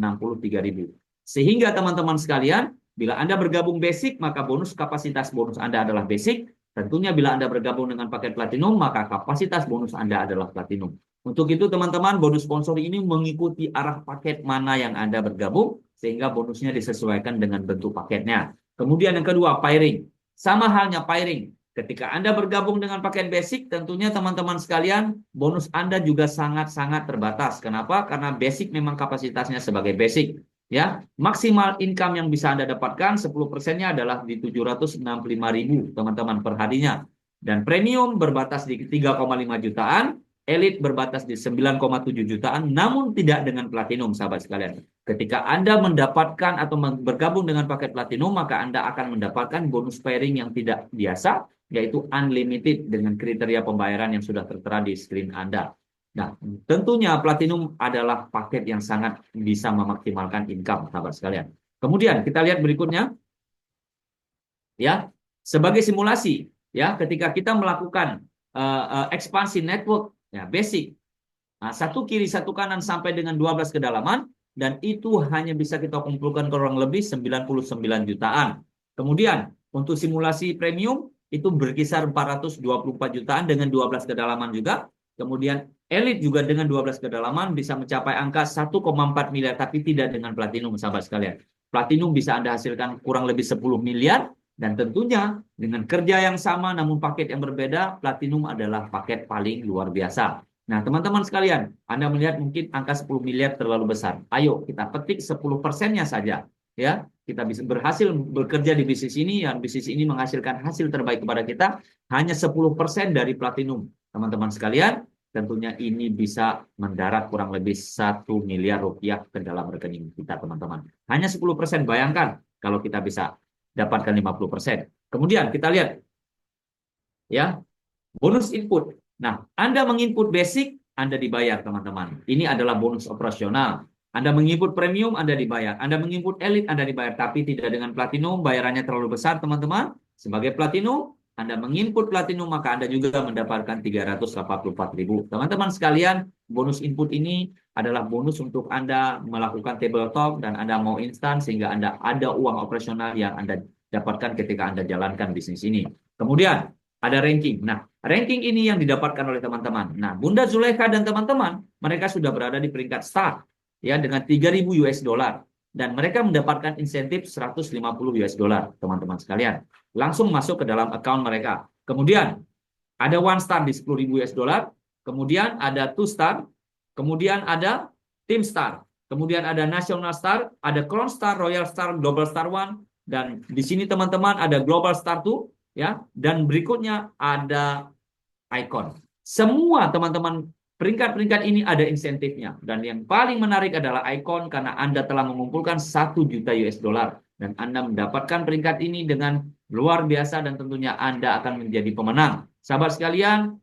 Sehingga teman-teman sekalian, bila Anda bergabung basic, maka kapasitas bonus Anda adalah basic. Tentunya bila Anda bergabung dengan paket platinum, maka kapasitas bonus Anda adalah platinum. Untuk itu teman-teman, bonus sponsor ini mengikuti arah paket mana yang Anda bergabung, sehingga bonusnya disesuaikan dengan bentuk paketnya. Kemudian yang kedua, pairing. Sama halnya pairing. Ketika Anda bergabung dengan paket basic, tentunya teman-teman sekalian, bonus Anda juga sangat-sangat terbatas. Kenapa? Karena basic memang kapasitasnya sebagai basic. Ya, maksimal income yang bisa Anda dapatkan 10%-nya adalah di 765.000 teman-teman per harinya. Dan premium berbatas di 3,5 jutaan, elite berbatas di 9,7 jutaan, namun tidak dengan platinum, sahabat sekalian. Ketika Anda mendapatkan atau bergabung dengan paket platinum, maka Anda akan mendapatkan bonus pairing yang tidak biasa, yaitu unlimited dengan kriteria pembayaran yang sudah tertera di screen Anda. Nah, tentunya platinum adalah paket yang sangat bisa memaksimalkan income, sahabat sekalian. Kemudian kita lihat berikutnya, ya, sebagai simulasi, ya, ketika kita melakukan ekspansi network, ya, basic, nah, satu kiri satu kanan sampai dengan 12 kedalaman, dan itu hanya bisa kita kumpulkan kurang lebih 99 jutaan. Kemudian untuk simulasi premium itu berkisar 424 jutaan dengan 12 kedalaman juga. Kemudian elite juga dengan 12 kedalaman bisa mencapai angka 1,4 miliar, tapi tidak dengan platinum, sahabat sekalian. Platinum bisa Anda hasilkan kurang lebih 10 miliar, dan tentunya dengan kerja yang sama namun paket yang berbeda, platinum adalah paket paling luar biasa. Nah, teman-teman sekalian, Anda melihat mungkin angka 10 miliar terlalu besar. Ayo kita petik 10%-nya saja. Ya, kita bisa berhasil bekerja di bisnis ini, dan bisnis ini menghasilkan hasil terbaik kepada kita, hanya 10% dari platinum. Teman-teman sekalian, tentunya ini bisa mendarat kurang lebih 1 miliar rupiah ke dalam rekening kita, teman-teman. Hanya 10%, bayangkan kalau kita bisa dapatkan 50%. Kemudian kita lihat, ya, bonus input. Nah, Anda menginput basic, Anda dibayar, teman-teman. Ini adalah bonus operasional. Anda menginput premium, Anda dibayar. Anda menginput elite, Anda dibayar. Tapi tidak dengan platinum, bayarannya terlalu besar, teman-teman. Sebagai platinum, Anda menginput platinum, maka Anda juga mendapatkan 384.000. Teman-teman sekalian, bonus input ini adalah bonus untuk Anda melakukan tabletop dan Anda mau instan, sehingga Anda ada uang operasional yang Anda dapatkan ketika Anda jalankan bisnis ini. Kemudian, ada ranking. Nah, ranking ini yang didapatkan oleh teman-teman. Nah, Bunda Zulekha dan teman-teman, mereka sudah berada di peringkat start, ya, dengan 3.000 US dollar. Dan mereka mendapatkan insentif 150 US dollar, teman-teman sekalian. Langsung masuk ke dalam account mereka. Kemudian, ada one star di 10.000 US dollar. Kemudian ada two star. Kemudian ada team star. Kemudian ada national star, ada crown star, royal star, global star one. Dan di sini teman-teman ada global star 2. Ya, dan berikutnya ada icon. Semua teman-teman Peringkat-peringkat ini ada insentifnya. Dan yang paling menarik adalah Icon karena Anda telah mengumpulkan 1 juta US dollar. Dan Anda mendapatkan peringkat ini dengan luar biasa dan tentunya Anda akan menjadi pemenang. Sahabat sekalian,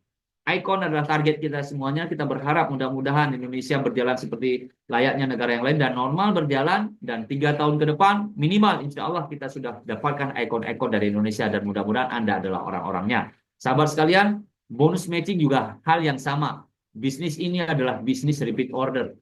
Icon adalah target kita semuanya. Kita berharap mudah-mudahan Indonesia berjalan seperti layaknya negara yang lain dan normal berjalan. Dan 3 tahun ke depan minimal insya Allah kita sudah dapatkan Icon-Icon dari Indonesia dan mudah-mudahan Anda adalah orang-orangnya. Sahabat sekalian, bonus matching juga hal yang sama. Bisnis ini adalah bisnis repeat order.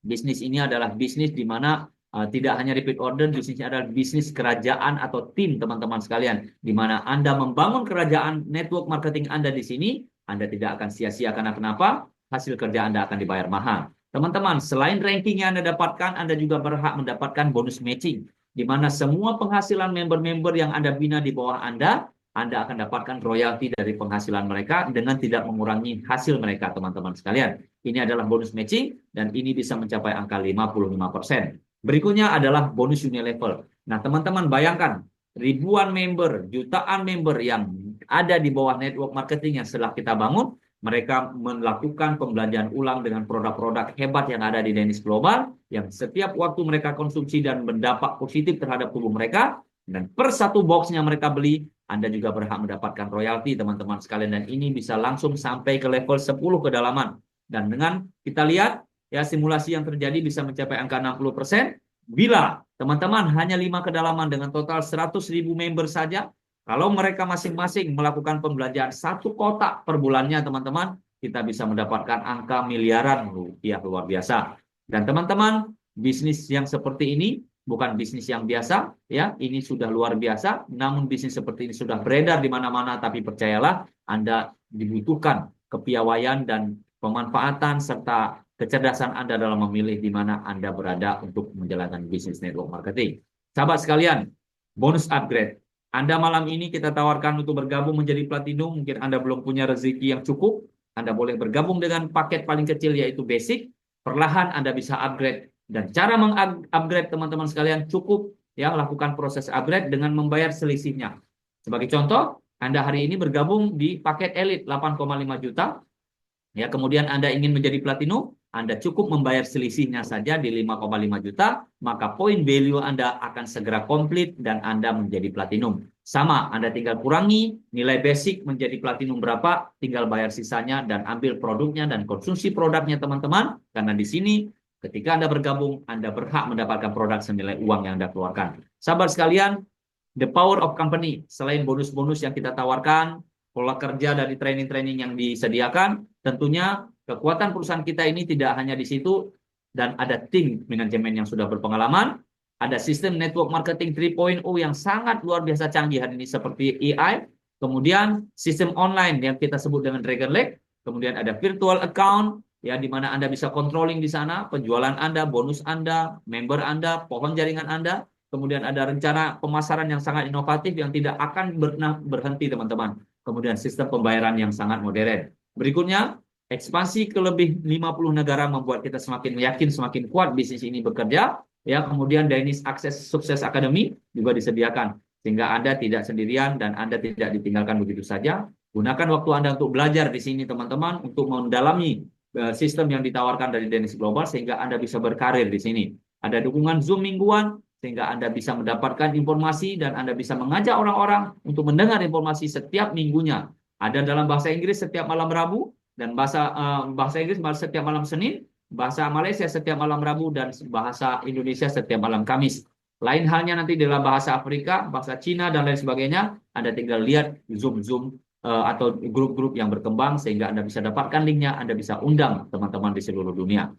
Bisnis ini adalah bisnis di mana tidak hanya repeat order, bisnisnya adalah bisnis kerajaan atau tim teman-teman sekalian. Di mana Anda membangun kerajaan network marketing Anda di sini, Anda tidak akan sia-sia karena kenapa? Hasil kerja Anda akan dibayar mahal. Teman-teman, selain ranking yang Anda dapatkan, Anda juga berhak mendapatkan bonus matching. Di mana semua penghasilan member-member yang Anda bina di bawah Anda akan dapatkan royalti dari penghasilan mereka dengan tidak mengurangi hasil mereka, teman-teman sekalian. Ini adalah bonus matching dan ini bisa mencapai angka 55%. Berikutnya adalah bonus unilevel. Nah, teman-teman bayangkan ribuan member, jutaan member yang ada di bawah network marketing yang setelah kita bangun, mereka melakukan pembelanjaan ulang dengan produk-produk hebat yang ada di Danish Global, yang setiap waktu mereka konsumsi dan berdampak positif terhadap tubuh mereka, dan per satu boxnya mereka beli, Anda juga berhak mendapatkan royalti, teman-teman sekalian, dan ini bisa langsung sampai ke level 10 kedalaman. Dan dengan kita lihat, ya simulasi yang terjadi bisa mencapai angka 60%, bila teman-teman hanya 5 kedalaman dengan total 100.000 member saja, kalau mereka masing-masing melakukan pembelanjaan 1 kotak per bulannya, teman-teman, kita bisa mendapatkan angka miliaran rupiah luar biasa. Dan teman-teman, bisnis yang seperti ini bukan bisnis yang biasa, ya, ini sudah luar biasa. Namun bisnis seperti ini sudah beredar di mana-mana, tapi percayalah, Anda dibutuhkan kepiawaian dan pemanfaatan serta kecerdasan Anda dalam memilih di mana Anda berada untuk menjalankan bisnis network marketing. Sahabat sekalian, bonus upgrade. Anda malam ini kita tawarkan untuk bergabung menjadi platinum. Mungkin Anda belum punya rezeki yang cukup. Anda boleh bergabung dengan paket paling kecil yaitu basic. Perlahan Anda bisa upgrade. Dan cara mengupgrade teman-teman sekalian cukup ya lakukan proses upgrade dengan membayar selisihnya. Sebagai contoh, Anda hari ini bergabung di paket elite 8,5 juta. Ya, kemudian Anda ingin menjadi platinum, Anda cukup membayar selisihnya saja di 5,5 juta, maka poin value Anda akan segera komplit dan Anda menjadi platinum. Sama, Anda tinggal kurangi nilai basic menjadi platinum berapa, tinggal bayar sisanya dan ambil produknya dan konsumsi produknya teman-teman, karena di sini ketika Anda bergabung, Anda berhak mendapatkan produk senilai uang yang Anda keluarkan. Sahabat sekalian, the power of company, selain bonus-bonus yang kita tawarkan, pola kerja dari training-training yang disediakan, tentunya kekuatan perusahaan kita ini tidak hanya di situ, dan ada tim manajemen yang sudah berpengalaman, ada sistem network marketing 3.0 yang sangat luar biasa canggih hari ini seperti AI, kemudian sistem online yang kita sebut dengan Dragon Lake, kemudian ada virtual account, ya di mana Anda bisa controlling di sana, penjualan Anda, bonus Anda, member Anda, pohon jaringan Anda, kemudian ada rencana pemasaran yang sangat inovatif yang tidak akan berhenti teman-teman. Kemudian sistem pembayaran yang sangat modern. Berikutnya, ekspansi ke lebih 50 negara membuat kita semakin yakin, semakin kuat bisnis ini bekerja. Ya, kemudian Danish Access Success Academy juga disediakan. Sehingga Anda tidak sendirian dan Anda tidak ditinggalkan begitu saja. Gunakan waktu Anda untuk belajar di sini teman-teman, untuk mendalami sistem yang ditawarkan dari Danish Global sehingga Anda bisa berkarir di sini. Ada dukungan Zoom mingguan, sehingga Anda bisa mendapatkan informasi dan Anda bisa mengajak orang-orang untuk mendengar informasi setiap minggunya. Ada dalam bahasa Inggris setiap malam Rabu, dan bahasa Inggris setiap malam Senin, bahasa Malaysia setiap malam Rabu, dan bahasa Indonesia setiap malam Kamis. Lain halnya nanti dalam bahasa Afrika, bahasa Cina, dan lain sebagainya, Anda tinggal lihat Zoom atau grup-grup yang berkembang, sehingga Anda bisa dapatkan linknya, Anda bisa undang teman-teman di seluruh dunia.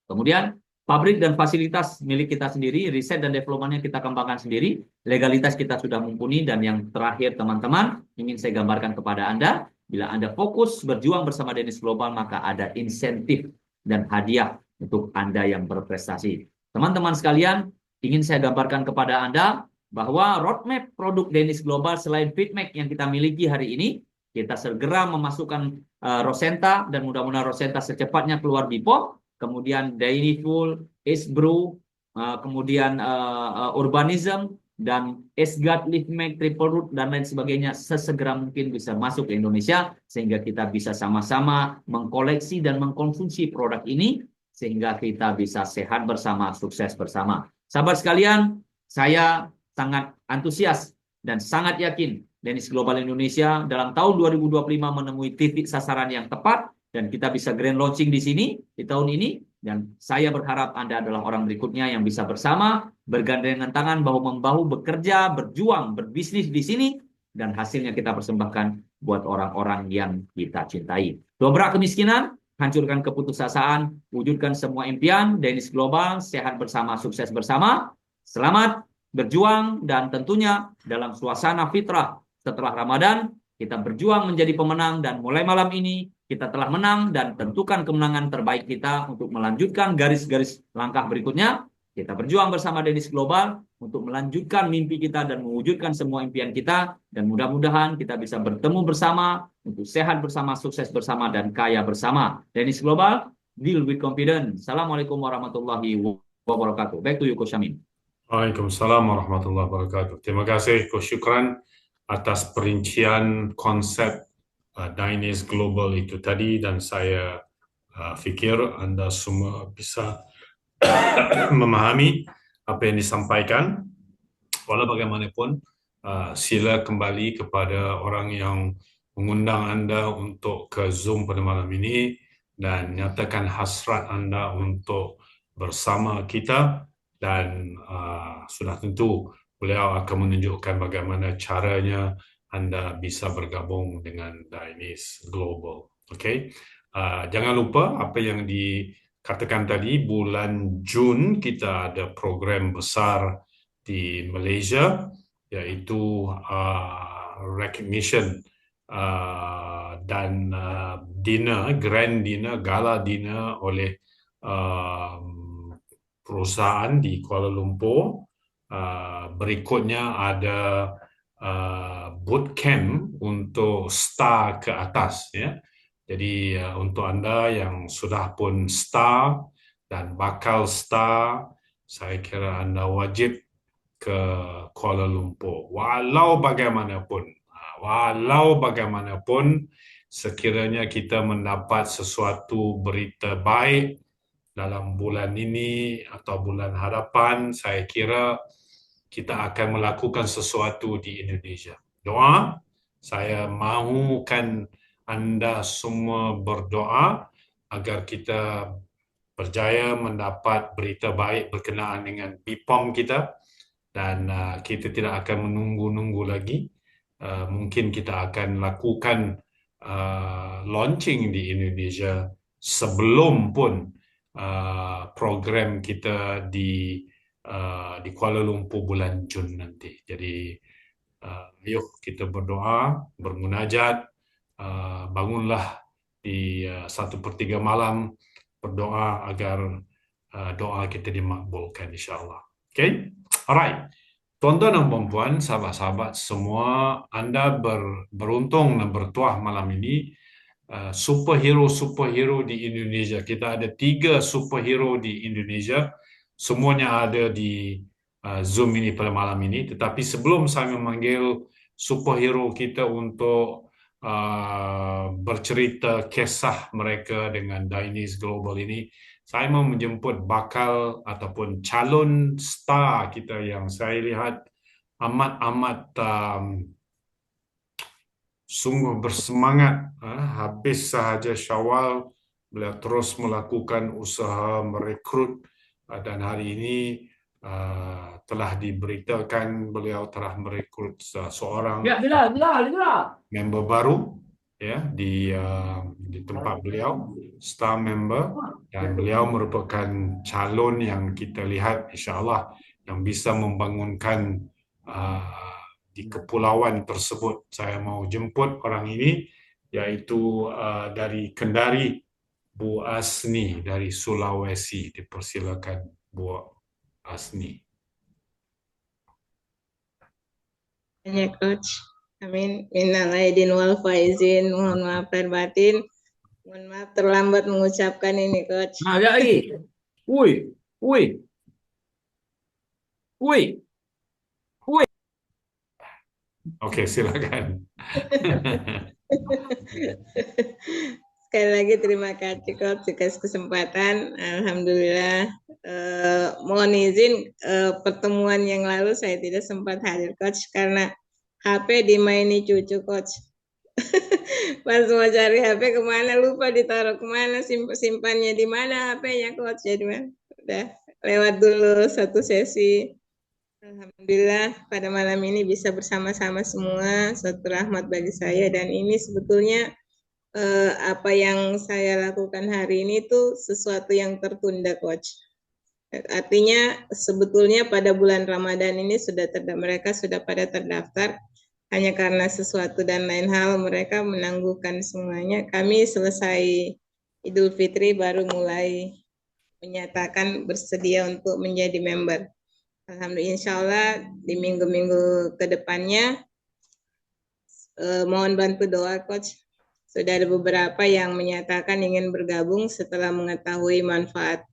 Kemudian, pabrik dan fasilitas milik kita sendiri, riset dan development-nya kita kembangkan sendiri, legalitas kita sudah mumpuni, dan yang terakhir teman-teman, ingin saya gambarkan kepada Anda, bila Anda fokus berjuang bersama Danish Global, maka ada insentif dan hadiah untuk Anda yang berprestasi. Teman-teman sekalian, ingin saya gambarkan kepada Anda bahwa roadmap produk Danish Global selain Fitmac yang kita miliki hari ini, kita segera memasukkan Rosenta, dan mudah-mudahan Rosenta secepatnya keluar Bipop, kemudian Dailyful, Ace Brew, kemudian Urbanism, dan Asgard Liftmate Triple Root dan lain sebagainya sesegera mungkin bisa masuk ke Indonesia sehingga kita bisa sama-sama mengkoleksi dan mengkonsumsi produk ini sehingga kita bisa sehat bersama, sukses bersama. Sahabat sekalian, saya sangat antusias dan sangat yakin Dennis Global Indonesia dalam tahun 2025 menemui titik sasaran yang tepat dan kita bisa grand launching di sini di tahun ini. Dan saya berharap Anda adalah orang berikutnya yang bisa bersama, bergandengan tangan, bahu-membahu, bekerja, berjuang, berbisnis di sini, dan hasilnya kita persembahkan buat orang-orang yang kita cintai. Dobrak kemiskinan, hancurkan keputusasaan, wujudkan semua impian, Dennis Global, sehat bersama, sukses bersama. Selamat berjuang, dan tentunya dalam suasana fitrah setelah Ramadan, kita berjuang menjadi pemenang, dan mulai malam ini kita telah menang dan tentukan kemenangan terbaik kita untuk melanjutkan garis-garis langkah berikutnya. Kita berjuang bersama Dennis Global untuk melanjutkan mimpi kita dan mewujudkan semua impian kita. Dan mudah-mudahan kita bisa bertemu bersama untuk sehat bersama, sukses bersama, dan kaya bersama. Dennis Global, deal with confidence. Assalamualaikum warahmatullahi wabarakatuh. Back to you, Coach Amin. Waalaikumsalam warahmatullahi wabarakatuh. Terima kasih, Coach Syukran, atas perincian konsep Dynase Global itu tadi, dan saya fikir Anda semua bisa memahami apa yang disampaikan. Walau bagaimanapun, sila kembali kepada orang yang mengundang Anda untuk ke Zoom pada malam ini dan nyatakan hasrat Anda untuk bersama kita, dan sudah tentu beliau akan menunjukkan bagaimana caranya Anda bisa bergabung dengan Dynase Global. Okay? Jangan lupa apa yang dikatakan tadi, bulan Jun kita ada program besar di Malaysia, iaitu recognition dan dinner, grand dinner, gala dinner oleh perusahaan di Kuala Lumpur. Berikutnya ada bootcamp untuk star ke atas, ya. Jadi untuk Anda yang sudah pun star dan bakal star, saya kira Anda wajib ke Kuala Lumpur. Walau bagaimanapun, sekiranya kita mendapat sesuatu berita baik dalam bulan ini atau bulan hadapan, saya kira kita akan melakukan sesuatu di Indonesia. Doa, saya mahukan Anda semua berdoa agar kita berjaya mendapat berita baik berkenaan dengan BPOM kita, dan kita tidak akan menunggu-nunggu lagi. Mungkin kita akan lakukan launching di Indonesia sebelum pun program kita di Kuala Lumpur bulan Jun nanti. Jadi yuk kita berdoa, bermunajat, bangunlah di 1/3 malam, berdoa agar doa kita dimakbulkan, insyaAllah. Okay? Alright. Tuan-tuan dan puan-puan, sahabat-sahabat semua, Anda beruntung dan bertuah malam ini. Superhero di Indonesia. Kita ada 3 superhero di Indonesia. Semuanya ada di Zoom ini pada malam ini. Tetapi sebelum saya memanggil superhero kita untuk bercerita kisah mereka dengan Dynase Global ini, saya mau menjemput bakal ataupun calon star kita yang saya lihat amat sungguh bersemangat. Habis sahaja Syawal, beliau terus melakukan usaha merekrut, dan hari ini telah diberitakan beliau telah merekrut seorang member baru, ya, di tempat beliau, star member, dan beliau merupakan calon yang kita lihat insya-Allah yang bisa membangunkan di kepulauan tersebut. Saya mau jemput orang ini, yaitu dari Kendari, Bu Asni dari Sulawesi. Dipersilakan Bu Asni. Ya, Coach. Amin. Minal aidin wal faizin. Mohon maaf lahir batin. Mohon maaf terlambat mengucapkan ini, Coach. Nah, ya lagi. Woi. Oke, silakan. Sekali lagi terima kasih Coach atas kesempatan. Alhamdulillah. Mohon izin pertemuan yang lalu saya tidak sempat hadir Coach karena HP dimaini cucu Coach. Pas mau cari HP kemana lupa ditaruh kemana, simpannya di mana HP-nya Coach. Jadi udah lewat dulu satu sesi. Alhamdulillah pada malam ini bisa bersama-sama semua, suatu rahmat bagi saya dan ini sebetulnya apa yang saya lakukan hari ini tuh sesuatu yang tertunda, Coach. Artinya sebetulnya pada bulan Ramadan ini mereka sudah pada terdaftar, hanya karena sesuatu dan lain hal mereka menangguhkan semuanya. Kami selesai Idul Fitri baru mulai menyatakan bersedia untuk menjadi member. Alhamdulillah, insya Allah di minggu-minggu ke depannya mohon bantu doa, Coach. Sudah ada beberapa yang menyatakan ingin bergabung setelah mengetahui manfaat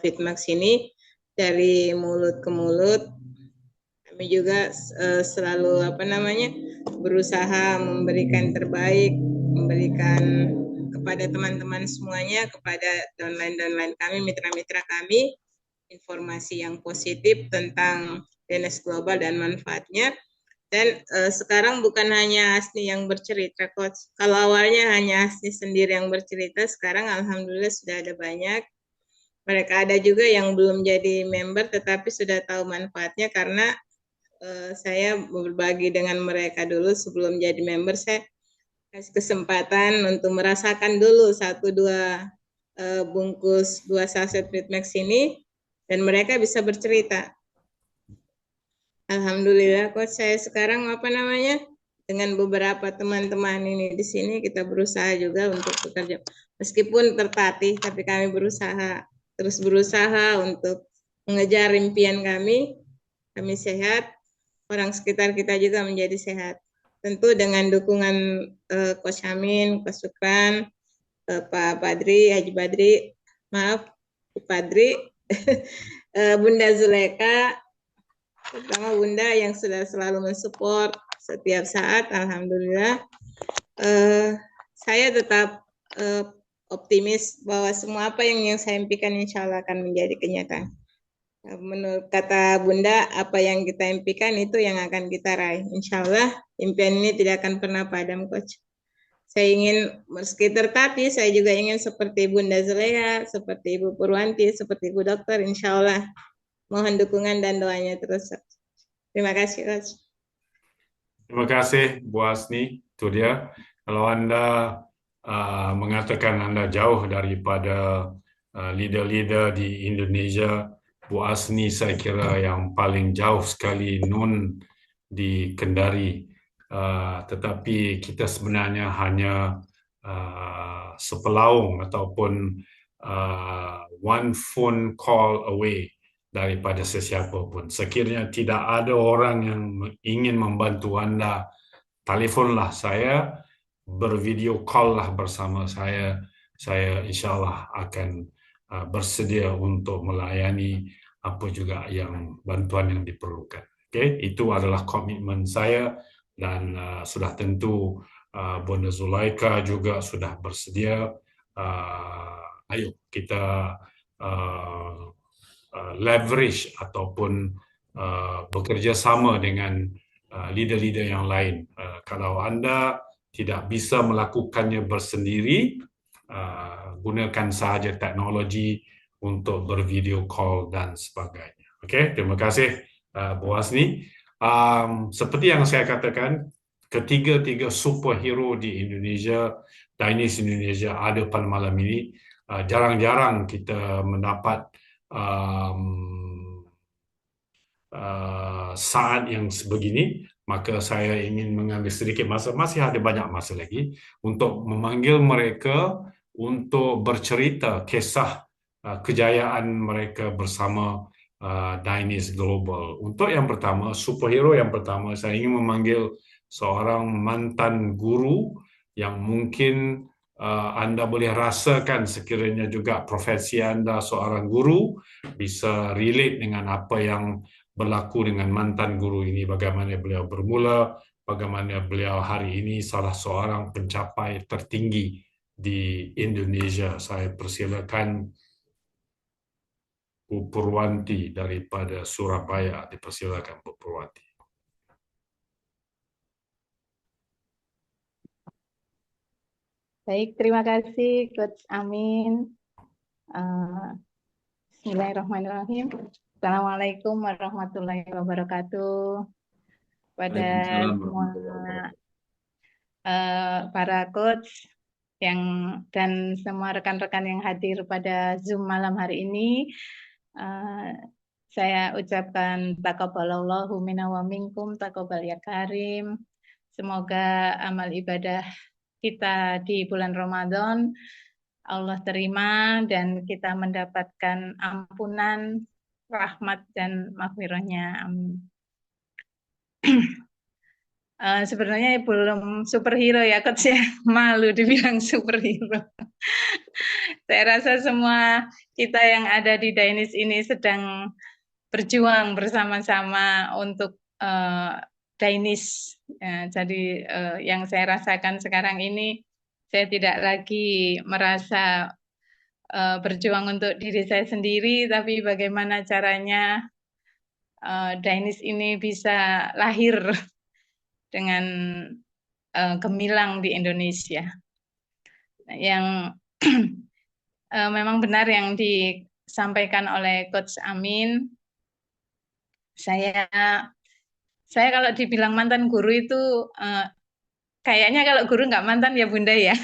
Fitmax ini dari mulut ke mulut. Kami juga selalu berusaha memberikan terbaik, memberikan kepada teman-teman semuanya, kepada downline kami, mitra-mitra kami, informasi yang positif tentang DNS Global dan manfaatnya. Dan sekarang bukan hanya Asni yang bercerita, Coach. Kalau awalnya hanya Asni sendiri yang bercerita, sekarang alhamdulillah sudah ada banyak. Mereka ada juga yang belum jadi member, tetapi sudah tahu manfaatnya karena saya berbagi dengan mereka dulu sebelum jadi member. Saya kasih kesempatan untuk merasakan dulu 1-2 bungkus 2 saset Fitmax ini, dan mereka bisa bercerita. Alhamdulillah, Coach, saya sekarang dengan beberapa teman-teman ini di sini kita berusaha juga untuk bekerja. Meskipun tertatih, tapi kami terus berusaha untuk mengejar impian kami. Kami sehat, orang sekitar kita juga menjadi sehat. Tentu dengan dukungan Coach Amin, Coach Sukran, Pak Badri, Haji Badri, maaf, Padri, Bunda Zuleka, terutama Bunda yang sudah selalu mensupport setiap saat. Alhamdulillah, saya tetap optimis bahwa semua apa yang saya impikan insya Allah akan menjadi kenyataan. Menurut kata Bunda, apa yang kita impikan itu yang akan kita raih. Insya Allah impian ini tidak akan pernah padam, Coach. Saya ingin meski tertatih, saya juga ingin seperti Bunda Zuleha, seperti Ibu Purwanti, seperti Ibu Dokter, insya Allah. Mohon dukungan dan doanya terus. Terima kasih, Coach. Terima kasih, Bu Asni. Itu dia. Kalau Anda mengatakan Anda jauh daripada leader-leader di Indonesia, Bu Asni saya kira yang paling jauh sekali di Kendari. Tetapi kita sebenarnya hanya sepelaung ataupun one phone call away daripada sesiapa pun. Sekiranya tidak ada orang yang ingin membantu Anda, telefonlah saya, bervideo call lah bersama saya. Saya insya Allah akan bersedia untuk melayani apa juga yang bantuan yang diperlukan. Okay? Itu adalah komitmen saya dan sudah tentu Bunda Zulaika juga sudah bersedia. Ayo kita leverage ataupun bekerja sama dengan leader-leader yang lain. Kalau Anda tidak bisa melakukannya bersendiri, gunakan sahaja teknologi untuk bervideo call dan sebagainya. Okey, terima kasih Bu Asni. Seperti yang saya katakan, ketiga-tiga superhero di Indonesia, Dainis Indonesia ada pada malam ini. Jarang-jarang kita mendapat saat yang sebegini, maka saya ingin mengambil sedikit masa, masih ada banyak masa lagi, untuk memanggil mereka untuk bercerita kisah kejayaan mereka bersama Dainis Global. Untuk yang pertama, superhero yang pertama, saya ingin memanggil seorang mantan guru yang mungkin Anda boleh rasakan sekiranya juga profesi Anda seorang guru bisa relate dengan apa yang berlaku dengan mantan guru ini, bagaimana beliau bermula, bagaimana beliau hari ini salah seorang pencapai tertinggi di Indonesia. Saya persilakan Bu Purwanti daripada Surabaya. Dipersilakan Bu Purwanti. Baik, terima kasih Coach Amin. Bismillahirrahmanirrahim. Assalamualaikum warahmatullahi wabarakatuh. Pada Waalaikumsalam semua warahmatullahi para coach dan semua rekan-rekan yang hadir pada Zoom malam hari ini, saya ucapkan taqabbalallahu minna wa minkum, taqabbal ya karim. Semoga amal ibadah kita di bulan Ramadan Allah terima dan kita mendapatkan ampunan, rahmat dan maghfirahnya. Amin. Sebenarnya belum superhero ya Coach ya, malu dibilang superhero. Saya rasa semua kita yang ada di Dainis ini sedang berjuang bersama-sama untuk Dainis. Jadi yang saya rasakan sekarang ini, saya tidak lagi merasa berjuang untuk diri saya sendiri, tapi bagaimana caranya Dainis ini bisa lahir dengan gemilang di Indonesia. Yang memang benar yang disampaikan oleh Coach Amin. Saya kalau dibilang mantan guru itu kayaknya kalau guru nggak mantan ya Bunda ya.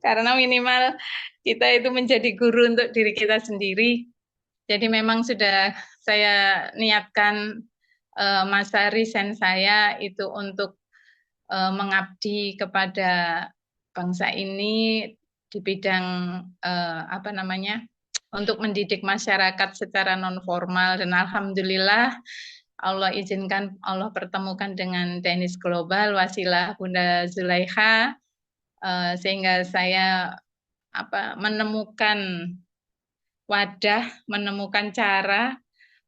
Karena minimal kita itu menjadi guru untuk diri kita sendiri. Jadi memang sudah saya niatkan masa resign saya itu untuk mengabdi kepada bangsa ini di bidang untuk mendidik masyarakat secara non formal, dan alhamdulillah Allah izinkan, Allah pertemukan dengan Dainis Global wasilah Bunda Zulaikha, sehingga saya menemukan wadah, menemukan cara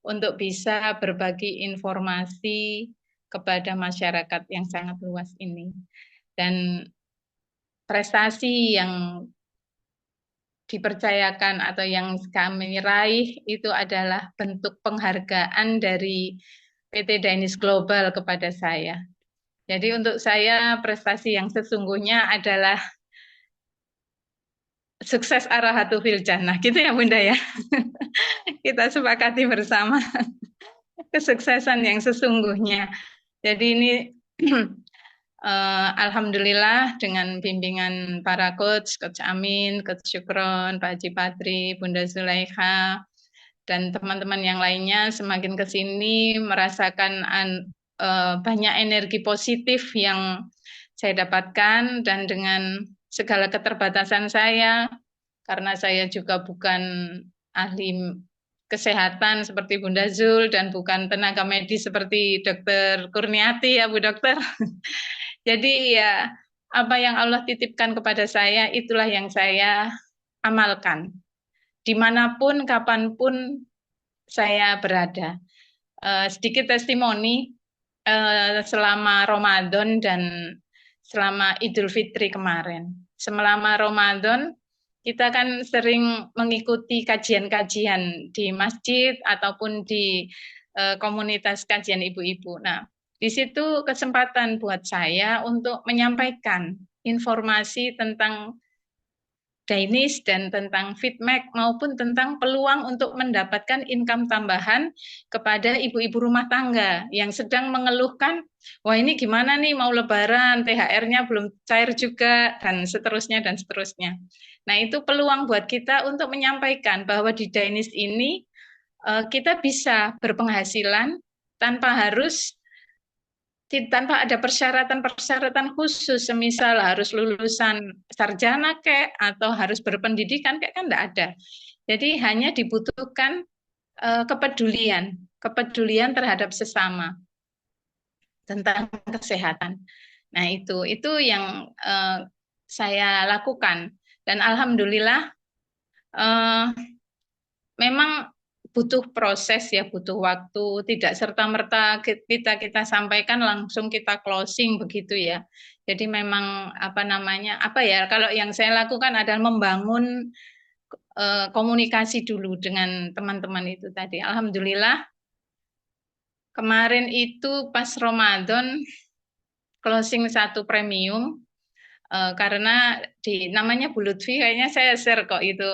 untuk bisa berbagi informasi kepada masyarakat yang sangat luas ini. Dan prestasi yang dipercayakan atau yang kami raih itu adalah bentuk penghargaan dari PT Dainis Global kepada saya. Jadi untuk saya prestasi yang sesungguhnya adalah sukses arahatu fil jannah, gitu ya Bunda ya. Kita sepakati bersama kesuksesan yang sesungguhnya. Jadi ini alhamdulillah dengan bimbingan para coach Amin, Coach Syukron, Pak Haji Patri, Bunda Zulaikha, dan teman-teman yang lainnya semakin ke sini merasakan banyak energi positif yang saya dapatkan, dan dengan segala keterbatasan saya, karena saya juga bukan ahli kesehatan seperti Bunda Zul dan bukan tenaga medis seperti Dokter Kurniati ya Bu Dokter. Jadi ya apa yang Allah titipkan kepada saya itulah yang saya amalkan. Dimanapun, kapanpun saya berada. Sedikit testimoni selama Ramadan dan selama Idul Fitri kemarin. Selama Ramadan kita kan sering mengikuti kajian-kajian di masjid ataupun di komunitas kajian ibu-ibu. Nah, di situ kesempatan buat saya untuk menyampaikan informasi tentang Dainis dan tentang feedback maupun tentang peluang untuk mendapatkan income tambahan kepada ibu-ibu rumah tangga yang sedang mengeluhkan, wah ini gimana nih mau lebaran, THR-nya belum cair juga, dan seterusnya dan seterusnya. Nah itu peluang buat kita untuk menyampaikan bahwa di Dainis ini kita bisa berpenghasilan tanpa ada persyaratan khusus, semisal harus lulusan sarjana atau harus berpendidikan kan enggak ada. Jadi hanya dibutuhkan kepedulian terhadap sesama tentang kesehatan. Nah, itu yang saya lakukan, dan alhamdulillah memang butuh proses ya, butuh waktu, tidak serta-merta kita sampaikan langsung kita closing begitu ya. Jadi memang kalau yang saya lakukan adalah membangun komunikasi dulu dengan teman-teman itu tadi. Alhamdulillah kemarin itu pas Ramadan closing 1 premium. Karena namanya Bu Lutfi, kayaknya saya share kok itu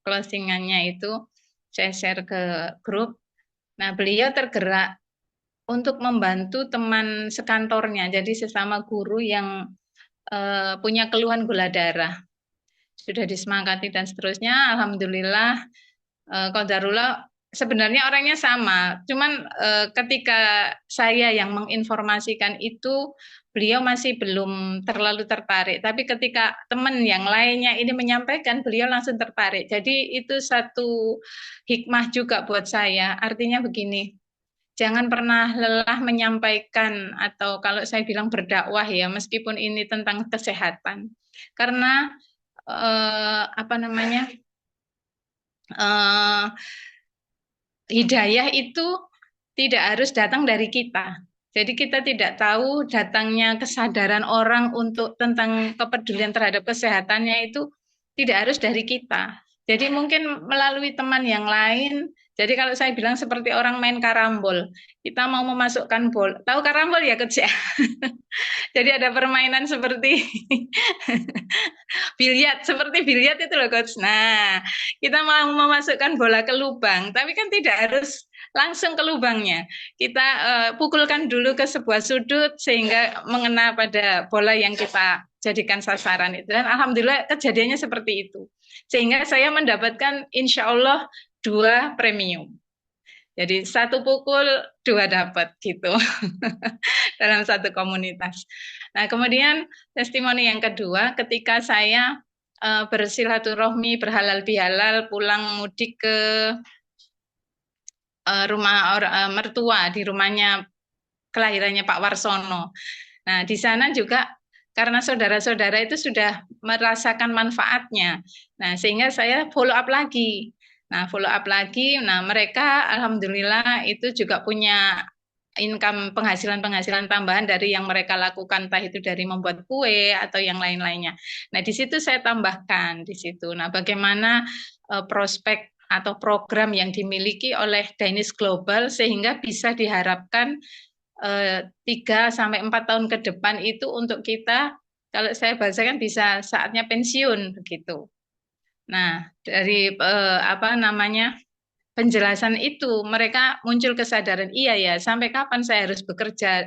closingannya itu saya share ke grup. Nah, beliau tergerak untuk membantu teman sekantornya, jadi sesama guru yang punya keluhan gula darah. Sudah disemangati dan seterusnya. Alhamdulillah, qadarullah sebenarnya orangnya sama, cuman ketika saya yang menginformasikan itu, beliau masih belum terlalu tertarik. Tapi ketika teman yang lainnya ini menyampaikan, beliau langsung tertarik. Jadi itu satu hikmah juga buat saya. Artinya begini, jangan pernah lelah menyampaikan atau kalau saya bilang berdakwah ya, meskipun ini tentang kesehatan. Karena hidayah itu tidak harus datang dari kita. Jadi kita tidak tahu datangnya kesadaran orang untuk tentang kepedulian terhadap kesehatannya itu tidak harus dari kita. Jadi mungkin melalui teman yang lain. Jadi kalau saya bilang seperti orang main karambol, kita mau memasukkan bola. Tahu karambol ya, Coach? Jadi ada permainan seperti seperti biliar itu loh, Coach. Nah, kita mau memasukkan bola ke lubang, tapi kan tidak harus langsung ke lubangnya. Kita pukulkan dulu ke sebuah sudut sehingga mengena pada bola yang kita jadikan sasaran itu. Dan alhamdulillah kejadiannya seperti itu. Sehingga saya mendapatkan insya Allah 2 premium. Jadi 1 pukul 2 dapat gitu dalam satu komunitas. Nah, kemudian testimoni yang kedua, ketika saya bersilaturahmi, berhalal bihalal, pulang mudik ke rumah mertua, di rumahnya kelahirannya Pak Warsono. Nah, di sana juga karena saudara-saudara itu sudah merasakan manfaatnya. Nah, sehingga saya follow up lagi. Nah, mereka alhamdulillah itu juga punya income penghasilan tambahan dari yang mereka lakukan, entah itu dari membuat kue atau yang lain-lainnya. Nah, di situ saya tambahkan di situ. Nah, bagaimana prospek atau program yang dimiliki oleh Dainis Global sehingga bisa diharapkan 3-4 tahun ke depan itu untuk kita, kalau saya bahasakan bisa saatnya pensiun begitu. Nah, dari penjelasan itu mereka muncul kesadaran, iya ya, sampai kapan saya harus bekerja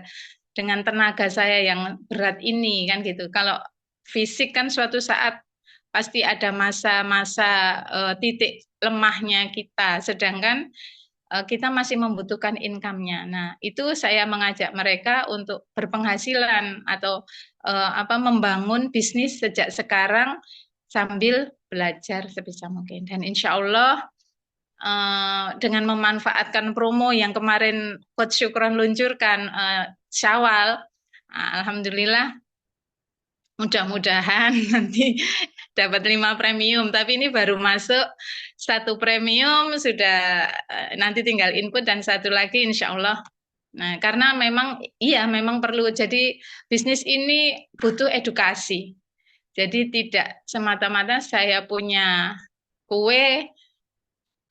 dengan tenaga saya yang berat ini kan gitu. Kalau fisik kan suatu saat pasti ada masa-masa titik lemahnya kita, sedangkan kita masih membutuhkan income-nya. Nah, itu saya mengajak mereka untuk berpenghasilan atau membangun bisnis sejak sekarang sambil belajar sebisa mungkin. Dan insya Allah dengan memanfaatkan promo yang kemarin Coach Syukron luncurkan Syawal, alhamdulillah mudah-mudahan nanti dapat 5 premium, tapi ini baru masuk 1 premium, sudah nanti tinggal input dan 1 lagi insya Allah. Nah, karena memang perlu, jadi bisnis ini butuh edukasi. Jadi tidak semata-mata saya punya kue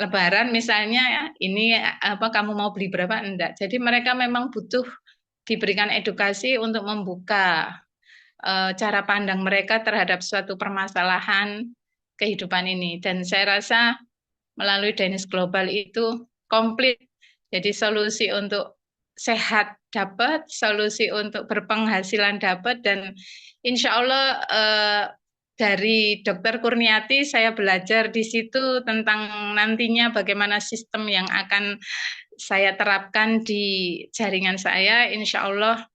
Lebaran misalnya, ini kamu mau beli berapa, enggak. Jadi mereka memang butuh diberikan edukasi untuk membuka cara pandang mereka terhadap suatu permasalahan kehidupan ini. Dan saya rasa melalui Dainis Global itu komplit. Jadi solusi untuk sehat dapat, solusi untuk berpenghasilan dapat, dan insya Allah dari Dr. Kurniati saya belajar di situ tentang nantinya bagaimana sistem yang akan saya terapkan di jaringan saya. Insya Allah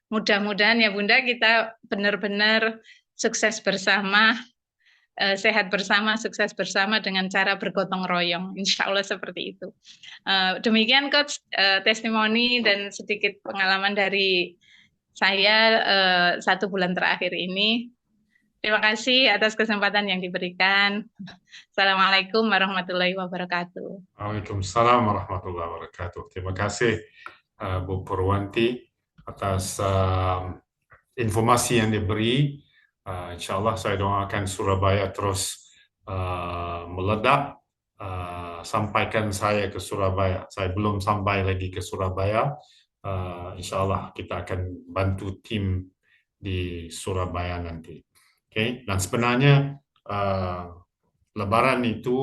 mudah-mudahan ya Bunda, kita benar-benar sukses bersama, sehat bersama, sukses bersama dengan cara bergotong royong. Insya Allah seperti itu. Demikian Coach, testimoni dan sedikit pengalaman dari saya 1 bulan terakhir ini. Terima kasih atas kesempatan yang diberikan. Assalamualaikum warahmatullahi wabarakatuh. Waalaikumsalam warahmatullahi wabarakatuh. Terima kasih Bu Purwanti atas informasi yang diberi. Insya Allah saya doakan Surabaya terus meledak. Sampaikan saya ke Surabaya. Saya belum sampai lagi ke Surabaya. Insya Allah kita akan bantu tim di Surabaya nanti. Okay? Dan sebenarnya Lebaran itu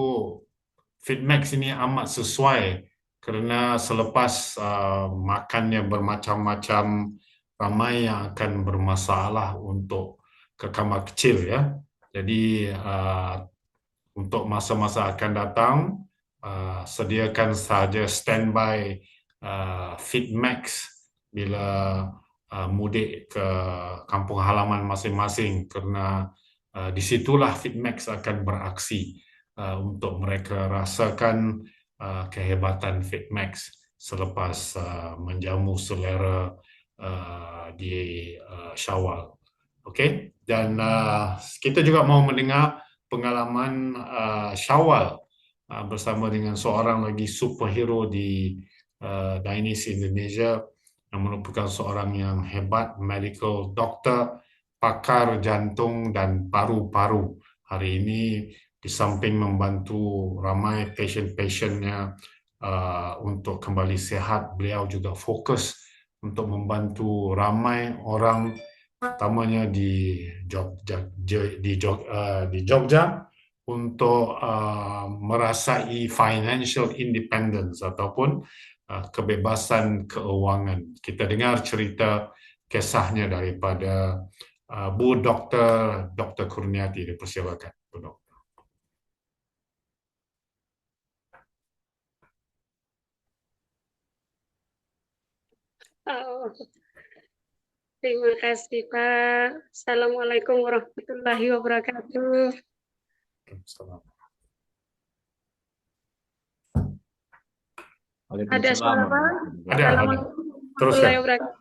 Fitmax ini amat sesuai kerana selepas makannya bermacam-macam, ramai yang akan bermasalah untuk ke kamar kecil ya. Jadi untuk masa-masa akan datang, sediakan saja standby Fitmax bila mudik ke kampung halaman masing-masing kerana di situlah Fitmax akan beraksi untuk mereka rasakan kehebatan Fitmax selepas menjamu selera di Syawal. Okey, dan kita juga mau mendengar pengalaman Syawal bersama dengan seorang lagi superhero di Dainis Indonesia yang merupakan seorang yang hebat, medical doctor, pakar jantung dan paru-paru. Hari ini di samping membantu ramai pasien-pasiennya untuk kembali sihat, beliau juga fokus untuk membantu ramai orang, terutamanya di Jogja untuk merasai financial independence ataupun kebebasan keuangan. Kita dengar cerita kisahnya daripada Bu Dr. Kurniati. Dipersilakan, Bu Doktor. Oh, terima kasih Pak. Assalamualaikum warahmatullahi wabarakatuh. Ada suara Pak? Ada. Assalamualaikum Teruskan. warahmatullahi wabarakatuh.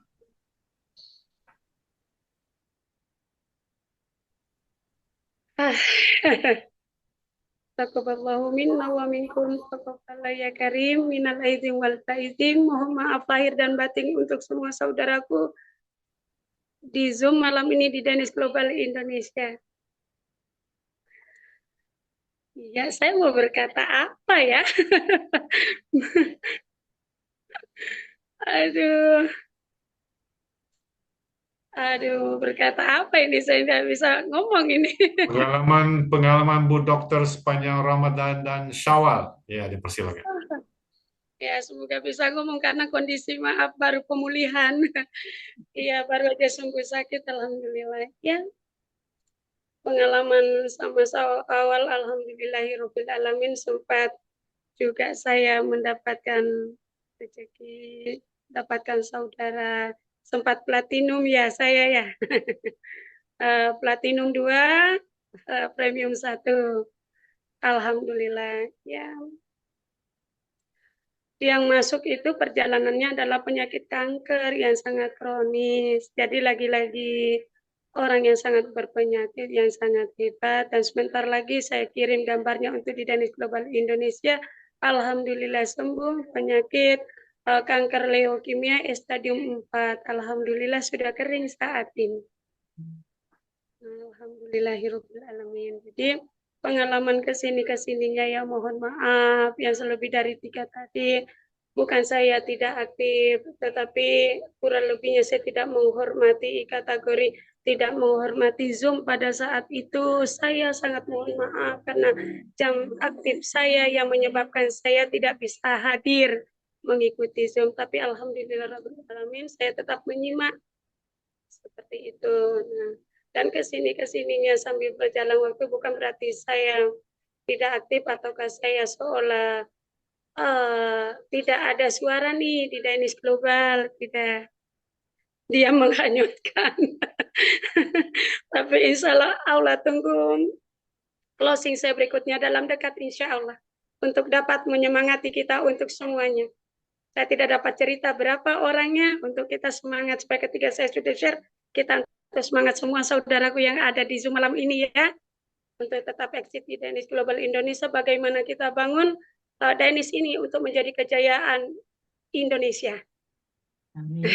Taqabbalallahu minna wa minkum, taqabbal ya karim, minal aidin wal faizin. Mohon maaf lahir dan batin untuk semua saudaraku di Zoom malam ini di Dainis Global Indonesia. Ya, saya mau berkata apa ya? Aduh, berkata apa ini? Saya nggak bisa ngomong ini. Pengalaman Bu Dokter sepanjang Ramadan dan Syawal. Ya, dipersilakan. Ya, semoga bisa ngomong karena kondisi maaf baru pemulihan. Iya, baru aja sembuh sakit, alhamdulillah. Ya, pengalaman sama awal, alhamdulillahirabbil alamin, sempat juga saya mendapatkan rezeki, dapatkan saudara, sempat platinum ya saya ya. Platinum 2, premium 1. Alhamdulillah ya. Yang masuk itu perjalanannya adalah penyakit kanker yang sangat kronis. Jadi lagi-lagi orang yang sangat berpenyakit, yang sangat hebat. Dan sebentar lagi saya kirim gambarnya untuk di Dainis Global Indonesia. Alhamdulillah sembuh penyakit kanker leukemia stadium 4. Alhamdulillah sudah kering saat ini. Alhamdulillahirabbil alamin. Jadi pengalaman kesininya ya mohon maaf yang selebih dari 3 tadi. Bukan saya tidak aktif, tetapi kurang lebihnya saya tidak menghormati kategori, tidak menghormati Zoom pada saat itu. Saya sangat mohon maaf karena jam aktif saya yang menyebabkan saya tidak bisa hadir mengikuti Zoom. Tapi alhamdulillah alamin saya tetap menyimak seperti itu. Nah, dan kesininya sambil berjalan waktu bukan berarti saya tidak aktif ataukah saya seolah tidak ada suara nih di Dainis Global, tidak. Dia menghanyutkan. Tapi insya Allah tunggu closing saya berikutnya dalam dekat insya Allah untuk dapat menyemangati kita untuk semuanya. Saya tidak dapat cerita berapa orangnya untuk kita semangat supaya ketika saya sudah share kita Terus semangat semua saudaraku yang ada di Zoom malam ini ya, untuk tetap eksis di Danish Global Indonesia, bagaimana kita bangun Danish ini untuk menjadi kejayaan Indonesia. Amin.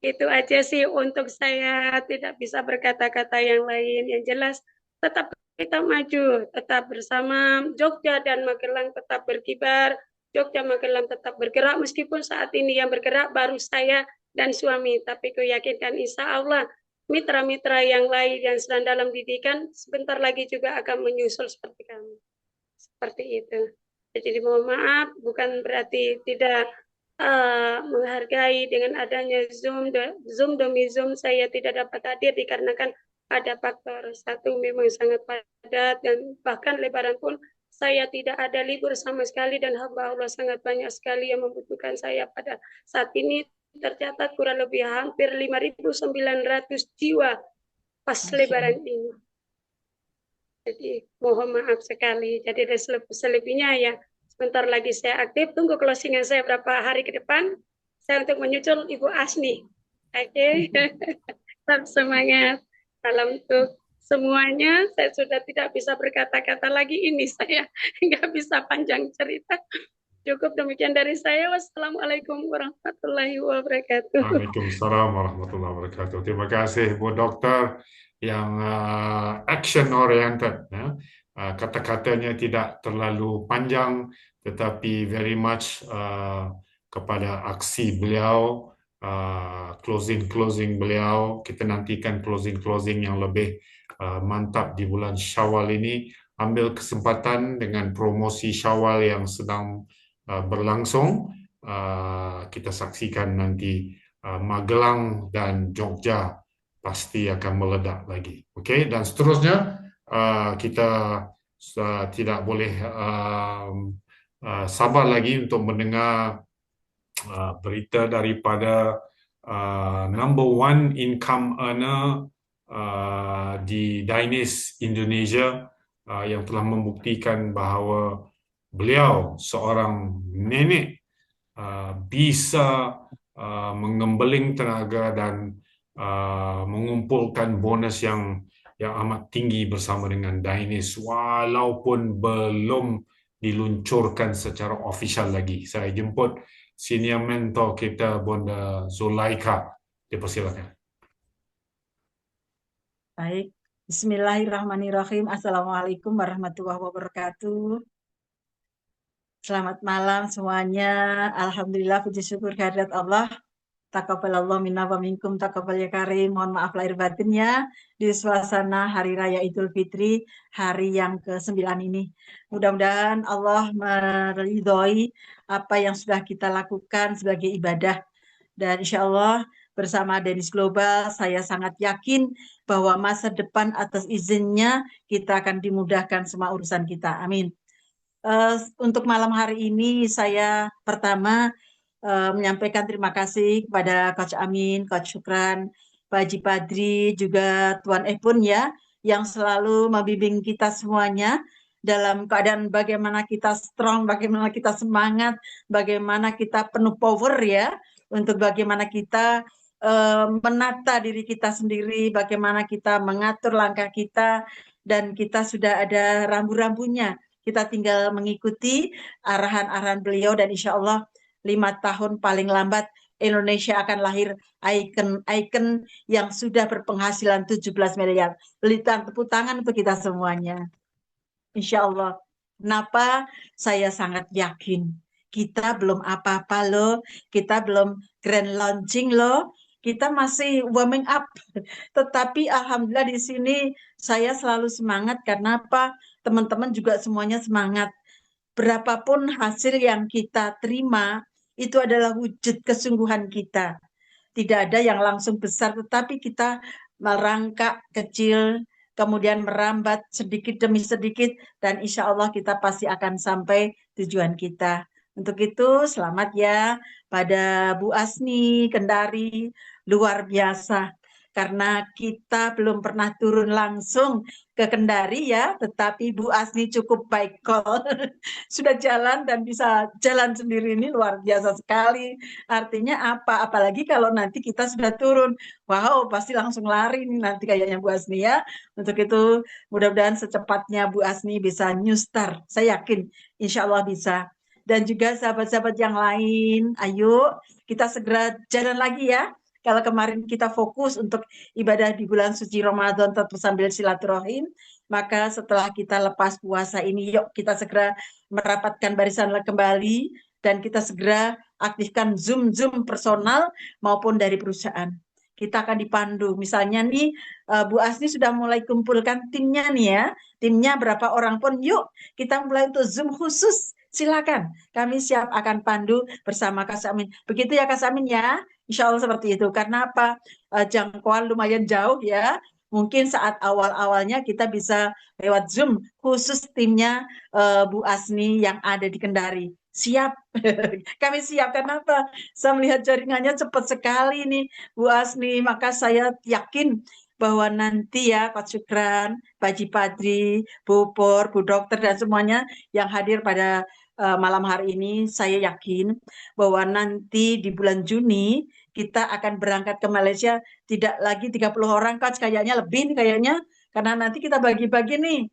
Itu aja sih untuk saya, tidak bisa berkata-kata yang lain. Yang jelas tetap kita maju, tetap bersama Jogja dan Magelang tetap berkibar, Jogja Magelang tetap bergerak, meskipun saat ini yang bergerak baru saya dan suami, tapi aku yakin dan insya Allah mitra-mitra yang lain yang sedang dalam didikan sebentar lagi juga akan menyusul seperti kami. Seperti itu. Jadi mohon maaf, bukan berarti tidak menghargai dengan adanya Zoom demi Zoom saya tidak dapat hadir dikarenakan ada faktor satu memang sangat padat dan bahkan lebaran pun saya tidak ada libur sama sekali dan hamba Allah sangat banyak sekali yang membutuhkan saya pada saat ini. Tercatat kurang lebih hampir 5.900 jiwa pas lebaran ini. Jadi mohon maaf sekali. Jadi selebihnya ya sebentar lagi saya aktif, tunggu closingan saya berapa hari ke depan, saya untuk menyusul Ibu Asni. Oke, tetap semangat. Salam untuk semuanya, saya sudah tidak bisa berkata-kata lagi ini, saya nggak bisa panjang cerita. Cukup demikian dari saya. Wassalamualaikum warahmatullahi wabarakatuh. Waalaikumsalam warahmatullahi wabarakatuh. Terima kasih Bu Dokter yang action oriented. Ya. Kata-katanya tidak terlalu panjang, tetapi very much kepada aksi beliau, closing beliau. Kita nantikan closing yang lebih mantap di bulan Syawal ini. Ambil kesempatan dengan promosi Syawal yang sedang berlangsung. Kita saksikan nanti Magelang dan Jogja pasti akan meledak lagi. Okey, dan seterusnya kita tidak boleh sabar lagi untuk mendengar berita daripada number one income earner di Danish Indonesia yang telah membuktikan bahawa beliau seorang nenek bisa mengembeling tenaga dan mengumpulkan bonus yang amat tinggi bersama dengan Danish walaupun belum diluncurkan secara official lagi. Saya jemput senior mentor kita Bonda Zulaikha. Dipersilakan. Baik, Bismillahirrahmanirrahim. Assalamualaikum warahmatullahi wabarakatuh. Selamat malam semuanya. Alhamdulillah, puji syukur kehadirat Allah. Taqabbalallahu minna wa minkum, taqabbal ya karim. Mohon maaf lahir batinnya di suasana Hari Raya Idul Fitri, hari yang ke-9 ini. Mudah-mudahan Allah meridhoi apa yang sudah kita lakukan sebagai ibadah. Dan insya Allah bersama Danish Global, saya sangat yakin bahwa masa depan atas izinnya kita akan dimudahkan semua urusan kita. Amin. Untuk malam hari ini saya pertama menyampaikan terima kasih kepada Coach Amin, Coach Syukran, Pak Haji Padri, juga Tuan Epun ya, yang selalu membimbing kita semuanya dalam keadaan bagaimana kita strong, bagaimana kita semangat, bagaimana kita penuh power ya, untuk bagaimana kita menata diri kita sendiri, bagaimana kita mengatur langkah kita, dan kita sudah ada rambu-rambunya. Kita tinggal mengikuti arahan-arahan beliau dan insya Allah 5 tahun paling lambat Indonesia akan lahir ikon yang sudah berpenghasilan 17 miliar. Berikan tepuk tangan untuk kita semuanya. Insya Allah. Kenapa? Saya sangat yakin. Kita belum apa-apa loh. Kita belum grand launching loh. Kita masih warming up. Tetapi alhamdulillah di sini saya selalu semangat karena apa? Teman-teman juga semuanya semangat. Berapapun hasil yang kita terima, itu adalah wujud kesungguhan kita. Tidak ada yang langsung besar, tetapi kita merangkak kecil, kemudian merambat sedikit demi sedikit, dan insya Allah kita pasti akan sampai tujuan kita. Untuk itu, selamat ya pada Bu Asni, Kendari, luar biasa. karena kita belum pernah turun langsung ke Kendari ya, tetapi Bu Asni cukup baik call. Sudah jalan dan bisa jalan sendiri, ini luar biasa sekali. Artinya apa? Apalagi kalau nanti kita sudah turun. Wow, pasti langsung lari nih nanti kayaknya Bu Asni ya. Untuk itu mudah-mudahan secepatnya Bu Asni bisa new start. Saya yakin insya Allah bisa. Dan juga sahabat-sahabat yang lain, ayo kita segera jalan lagi ya. Kalau kemarin kita fokus untuk ibadah di bulan suci Ramadan tetap sambil silaturahim, maka setelah kita lepas puasa ini, yuk kita segera merapatkan barisan kembali dan kita segera aktifkan Zoom personal maupun dari perusahaan. Kita akan dipandu. Misalnya nih, Bu Asni sudah mulai kumpulkan timnya nih ya. Timnya berapa orang pun, yuk kita mulai untuk Zoom khusus. Silakan, kami siap akan pandu bersama Kak Samin. Begitu ya Kak Samin ya. Insya Allah seperti itu. Karena apa? Jangkauan lumayan jauh ya. Mungkin saat awal-awalnya kita bisa lewat Zoom khusus timnya Bu Asni yang ada di Kendari. Siap. Kami siap. Kenapa? Saya melihat jaringannya cepat sekali nih Bu Asni. Maka saya yakin bahwa nanti ya Coach Syukran, Pak Haji Padri, Bu Por, Bu Dokter dan semuanya yang hadir pada malam hari ini, saya yakin bahwa nanti di bulan Juni kita akan berangkat ke Malaysia tidak lagi 30 orang, Coach, kayaknya lebih nih kayaknya, karena nanti kita bagi-bagi nih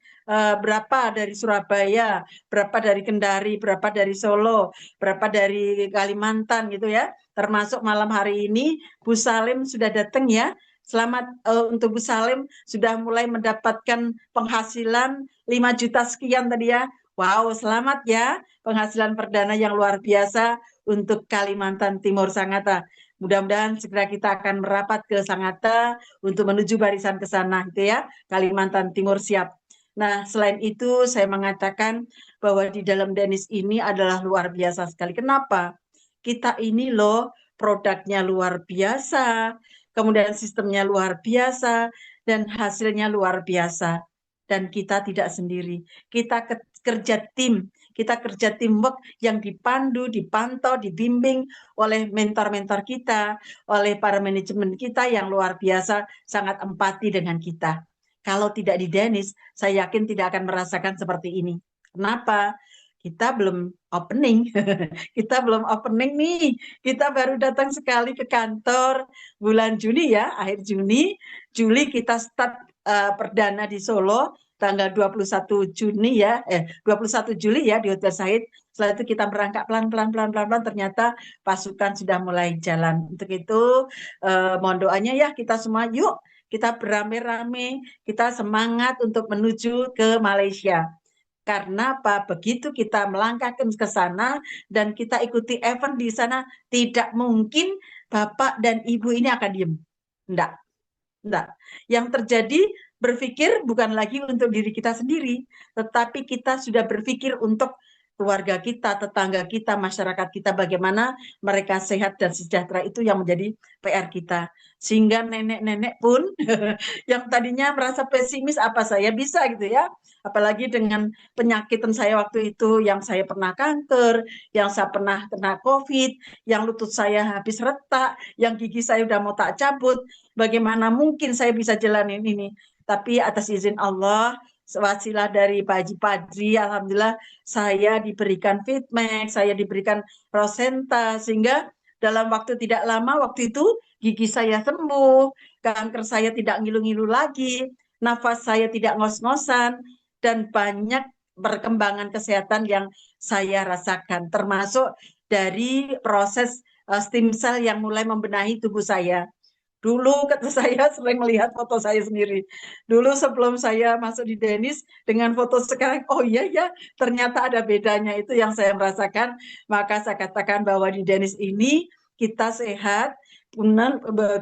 berapa dari Surabaya, berapa dari Kendari, berapa dari Solo, berapa dari Kalimantan gitu ya. Termasuk malam hari ini Bu Salim sudah datang ya. Selamat untuk Bu Salim sudah mulai mendapatkan penghasilan 5 juta sekian tadi ya. Wow, selamat ya, penghasilan perdana yang luar biasa untuk Kalimantan Timur Sangatta. Mudah-mudahan segera kita akan merapat ke Sangatta untuk menuju barisan ke sana, gitu ya. Kalimantan Timur siap. Nah, selain itu saya mengatakan bahwa di dalam Denis ini adalah luar biasa sekali. Kenapa? Kita ini loh produknya luar biasa, kemudian sistemnya luar biasa, dan hasilnya luar biasa. Dan kita tidak sendiri. Kita kerja tim, kita kerja teamwork yang dipandu, dipantau, dibimbing oleh mentor-mentor kita, oleh para manajemen kita yang luar biasa, sangat empati dengan kita. Kalau tidak di Denis, saya yakin tidak akan merasakan seperti ini. Kenapa? Kita belum opening, kita belum opening nih, kita baru datang sekali ke kantor bulan Juni ya, akhir Juni, Juli kita start perdana di Solo, tanggal 21 Juni ya, 21 Juli ya di Hotel Said. Setelah itu kita berangkat pelan-pelan, ternyata pasukan sudah mulai jalan. Untuk itu mohon doanya ya kita semua yuk kita beramai-ramai, kita semangat untuk menuju ke Malaysia. Karena apa? Begitu kita melangkahkan ke sana dan kita ikuti event di sana, tidak mungkin Bapak dan Ibu ini akan diem. Enggak. Yang terjadi berpikir bukan lagi untuk diri kita sendiri, tetapi kita sudah berpikir untuk keluarga kita, tetangga kita, masyarakat kita, bagaimana mereka sehat dan sejahtera, itu yang menjadi PR kita. Sehingga nenek-nenek pun yang tadinya merasa pesimis, apa saya bisa gitu ya, apalagi dengan penyakitan saya waktu itu, yang saya pernah kanker, yang saya pernah kena COVID, yang lutut saya habis retak, yang gigi saya udah mau tak cabut, bagaimana mungkin saya bisa jalanin ini? Tapi atas izin Allah, wasilah dari Pak Haji Padri, alhamdulillah saya diberikan feedback, saya diberikan prosenta, sehingga dalam waktu tidak lama waktu itu gigi saya sembuh, kanker saya tidak ngilu-ngilu lagi, nafas saya tidak ngos-ngosan, dan banyak perkembangan kesehatan yang saya rasakan, termasuk dari proses stem cell yang mulai membenahi tubuh saya. Dulu kata saya sering melihat foto saya sendiri. Dulu sebelum saya masuk di Denis dengan foto sekarang, oh iya ya, ternyata ada bedanya, itu yang saya merasakan. Maka saya katakan bahwa di Denis ini kita sehat,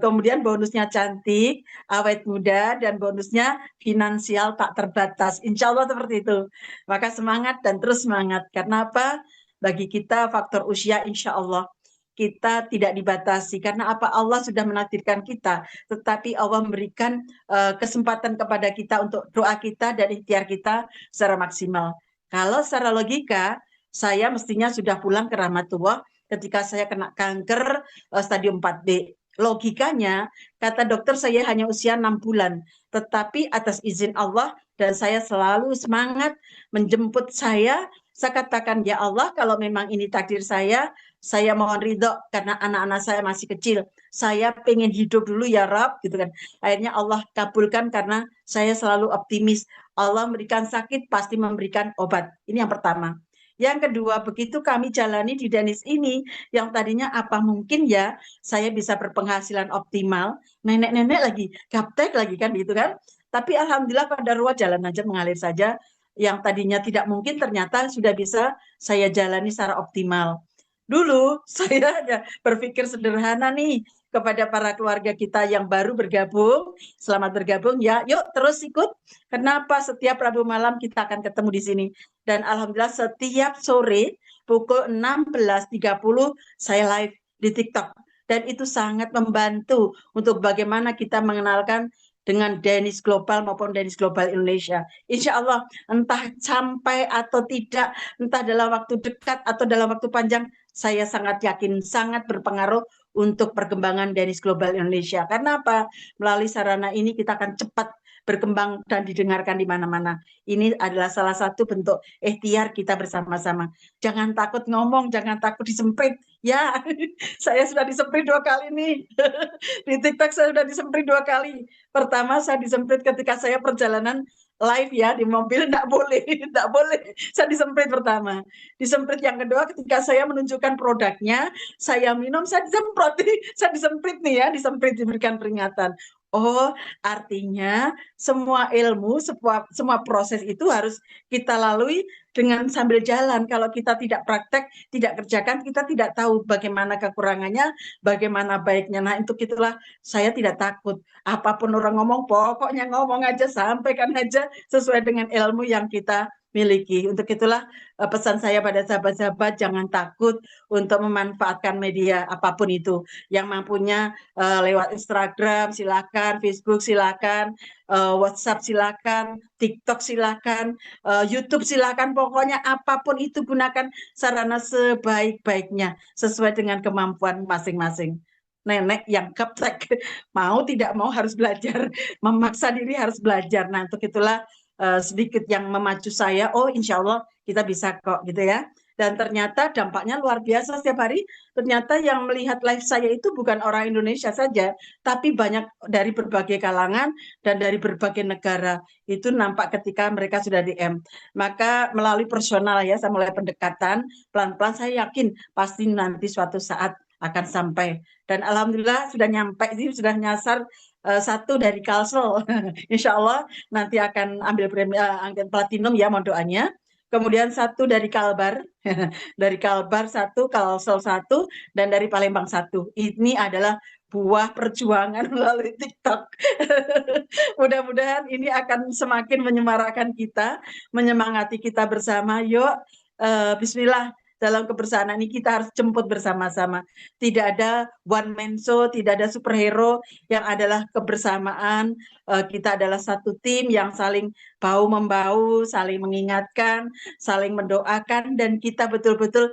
kemudian bonusnya cantik, awet muda, dan bonusnya finansial tak terbatas. Insya Allah seperti itu. Maka semangat dan terus semangat. Karena apa? Bagi kita faktor usia insya Allah kita tidak dibatasi, karena apa? Allah sudah menakdirkan kita, tetapi Allah memberikan kesempatan kepada kita untuk doa kita dan ikhtiar kita secara maksimal. Kalau secara logika, saya mestinya sudah pulang ke rahmatullah ketika saya kena kanker stadium 4B. logikanya, kata dokter saya hanya usia 6 bulan, tetapi atas izin Allah dan saya selalu semangat menjemput saya katakan, ya Allah, kalau memang ini takdir saya mohon ridho karena anak-anak saya masih kecil. Saya pengen hidup dulu ya Rab, gitu kan. Akhirnya Allah kabulkan karena saya selalu optimis. Allah memberikan sakit, pasti memberikan obat. Ini yang pertama. Yang kedua, begitu kami jalani di Danis ini, yang tadinya apa mungkin ya saya bisa berpenghasilan optimal, nenek-nenek lagi, gaptek lagi kan gitu kan. Tapi alhamdulillah pada ruang jalan aja mengalir saja, yang tadinya tidak mungkin ternyata sudah bisa saya jalani secara optimal. Dulu saya hanya berpikir sederhana nih kepada para keluarga kita yang baru bergabung, selamat bergabung ya, yuk terus ikut. Kenapa setiap Rabu malam kita akan ketemu di sini? Dan alhamdulillah setiap sore pukul 16.30 saya live di TikTok. Dan itu sangat membantu untuk bagaimana kita mengenalkan dengan Danis Global maupun Danis Global Indonesia. Insya Allah entah sampai atau tidak, entah dalam waktu dekat atau dalam waktu panjang, saya sangat yakin sangat berpengaruh untuk perkembangan Danis Global Indonesia. Karena apa? Melalui sarana ini kita akan cepat berkembang dan didengarkan di mana-mana. Ini adalah salah satu bentuk ikhtiar kita bersama-sama. Jangan takut ngomong, jangan takut disemprit. Ya, saya sudah disemprit 2 kali nih. Di TikTok saya sudah disemprit 2 kali. Pertama saya disemprit ketika saya perjalanan live ya di mobil, enggak boleh. Saya disemprit pertama. Disemprit yang kedua ketika saya menunjukkan produknya, saya minum, saya disemprot. Saya disemprit nih ya, disemprit, diberikan peringatan. Oh, artinya semua ilmu, semua proses itu harus kita lalui dengan sambil jalan. Kalau kita tidak praktek, tidak kerjakan, kita tidak tahu bagaimana kekurangannya, bagaimana baiknya. Nah, untuk itulah saya tidak takut. Apapun orang ngomong, pokoknya ngomong aja, sampaikan aja sesuai dengan ilmu yang kita miliki. Untuk itulah pesan saya pada sahabat-sahabat, jangan takut untuk memanfaatkan media apapun itu. Yang mampunya lewat Instagram silakan, Facebook silakan, WhatsApp silakan, TikTok silakan, YouTube silakan, pokoknya apapun itu gunakan sarana sebaik-baiknya sesuai dengan kemampuan masing-masing. Nenek yang gaptek, mau tidak mau harus belajar, memaksa diri harus belajar. Nah, untuk itulah sedikit yang memacu saya, oh insya Allah kita bisa kok gitu ya. Dan ternyata dampaknya luar biasa setiap hari. Ternyata yang melihat live saya itu bukan orang Indonesia saja, tapi banyak dari berbagai kalangan dan dari berbagai negara. Itu nampak ketika mereka sudah DM. Maka melalui personal ya, saya mulai pendekatan, pelan-pelan saya yakin pasti nanti suatu saat akan sampai. Dan alhamdulillah sudah nyampe, sudah nyasar 1 dari Kalsel. Insya Allah nanti akan ambil platinum ya, mohon doanya. Kemudian 1 dari Kalbar, dari Kalbar 1, Kalsel 1, dan dari Palembang 1. Ini adalah buah perjuangan melalui TikTok. Mudah-mudahan ini akan semakin menyemarakan kita, menyemangati kita bersama. Yuk, bismillah. Dalam kebersamaan ini kita harus jemput bersama-sama. Tidak ada one man show, tidak ada superhero, yang adalah kebersamaan. Kita adalah satu tim yang saling bahu-membahu, saling mengingatkan, saling mendoakan, dan kita betul-betul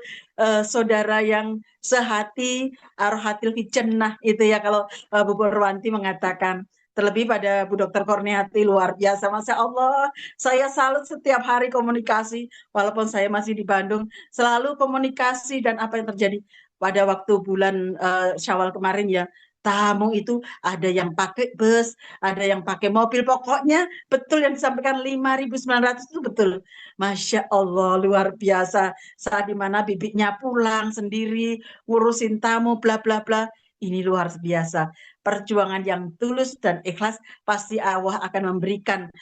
saudara yang sehati, arhatil fi jannah, itu ya kalau Bu Purwanti mengatakan. Terlebih pada Bu Dr. Korniati, luar biasa, Masya Allah. Saya salut setiap hari komunikasi, walaupun saya masih di Bandung, selalu komunikasi. Dan apa yang terjadi pada waktu bulan Syawal kemarin ya, tamu itu ada yang pakai bus, ada yang pakai mobil, pokoknya betul yang disampaikan 5.900 itu betul. Masya Allah, luar biasa. Saat dimana bibiknya pulang sendiri, ngurusin tamu, bla bla bla. Ini luar biasa. Perjuangan yang tulus dan ikhlas, pasti Allah akan memberikan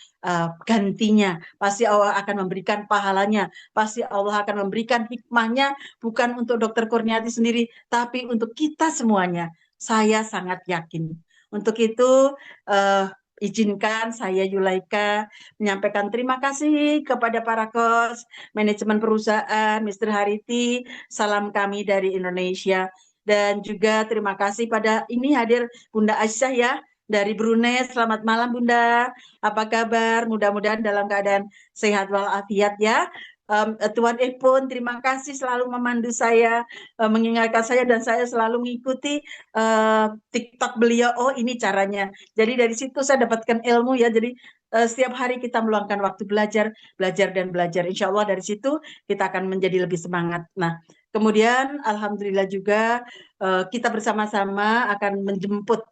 gantinya, pasti Allah akan memberikan pahalanya, pasti Allah akan memberikan hikmahnya, bukan untuk Dr. Kurniati sendiri, tapi untuk kita semuanya. Saya sangat yakin. Untuk itu izinkan saya Yulaika menyampaikan terima kasih kepada para coach, manajemen perusahaan, Mr. Hariti, salam kami dari Indonesia. Dan juga terima kasih pada ini hadir Bunda Aisyah ya dari Brunei. Selamat malam Bunda, apa kabar? Mudah-mudahan dalam keadaan sehat walafiat ya. Tuan pun terima kasih selalu memandu saya, mengingatkan saya, dan saya selalu mengikuti TikTok beliau. Oh, ini caranya. Jadi dari situ saya dapatkan ilmu ya. Jadi setiap hari kita meluangkan waktu belajar, belajar dan belajar. Insya Allah dari situ kita akan menjadi lebih semangat. Nah, kemudian alhamdulillah juga kita bersama-sama akan menjemput.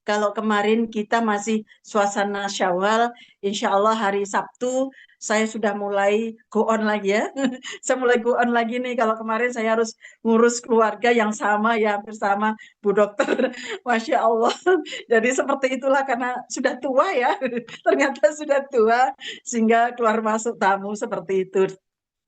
Kalau kemarin kita masih suasana Syawal, insya Allah hari Sabtu saya sudah mulai go on lagi ya. Saya mulai go on lagi nih. Kalau kemarin saya harus ngurus keluarga yang sama ya, bersama Bu Dokter. Masya Allah. Jadi seperti itulah karena sudah tua ya. Ternyata sudah tua sehingga keluar masuk tamu seperti itu.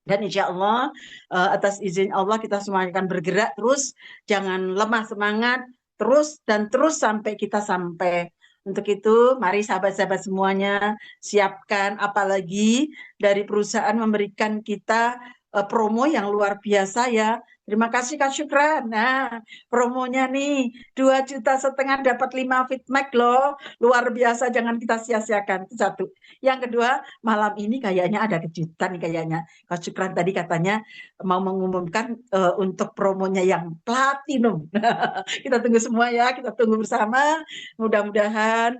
Dan insya Allah atas izin Allah kita semua akan bergerak terus, jangan lemah semangat, terus dan terus sampai kita sampai. Untuk itu, mari sahabat-sahabat semuanya siapkan, apalagi dari perusahaan memberikan kita promo yang luar biasa ya. Terima kasih Kak Syukran. Nah, promonya nih 2,5 juta dapat 5 Fitmax loh. Luar biasa, jangan kita sia-siakan. Itu satu. Yang kedua, malam ini kayaknya ada kejutan kayaknya. Kak Syukran tadi katanya mau mengumumkan untuk promonya yang platinum. Kita tunggu semua ya, kita tunggu bersama. Mudah-mudahan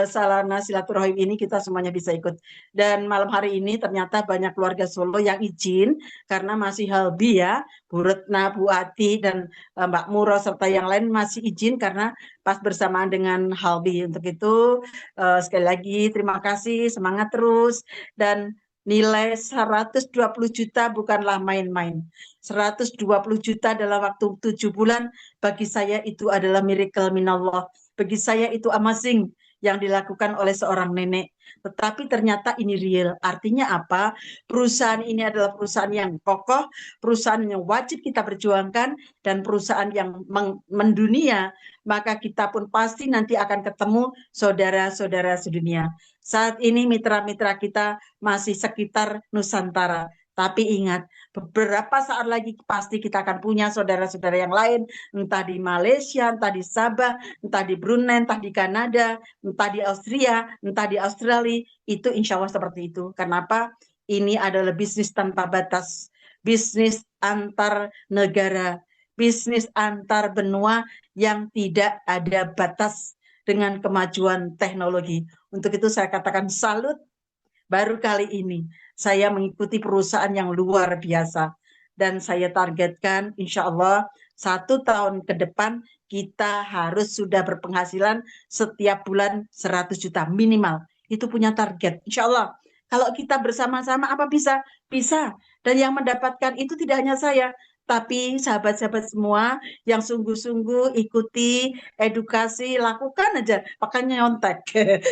sarana silaturahim ini kita semuanya bisa ikut. Dan malam hari ini ternyata banyak keluarga Solo yang izin karena masih halbi ya. Bu Retna, Bu Ati, dan Mbak Muro serta yang lain masih izin karena pas bersamaan dengan halbi. Untuk itu sekali lagi terima kasih, semangat terus, dan nilai 120 juta bukanlah main-main. 120 juta dalam waktu 7 bulan bagi saya itu adalah miracle minallah. Bagi saya itu amazing yang dilakukan oleh seorang nenek. Tetapi ternyata ini real. Artinya apa? Perusahaan ini adalah perusahaan yang kokoh, perusahaan yang wajib kita perjuangkan, dan perusahaan yang mendunia. Maka kita pun pasti nanti akan ketemu saudara-saudara sedunia. Saat ini mitra-mitra kita masih sekitar Nusantara. Tapi ingat, beberapa saat lagi pasti kita akan punya saudara-saudara yang lain, entah di Malaysia, entah di Sabah, entah di Brunei, entah di Kanada, entah di Austria, entah di Australia. Itu insya Allah seperti itu. Kenapa? Ini adalah bisnis tanpa batas, bisnis antar negara, bisnis antar benua yang tidak ada batas dengan kemajuan teknologi. Untuk itu saya katakan salut. Baru kali ini saya mengikuti perusahaan yang luar biasa. Dan saya targetkan insya Allah 1 tahun ke depan kita harus sudah berpenghasilan setiap bulan 100 juta minimal. Itu punya target. Insya Allah. Kalau kita bersama-sama apa bisa? Bisa. Dan yang mendapatkan itu tidak hanya saya, tapi sahabat-sahabat semua yang sungguh-sungguh ikuti edukasi, lakukan aja. Makanya nyontek.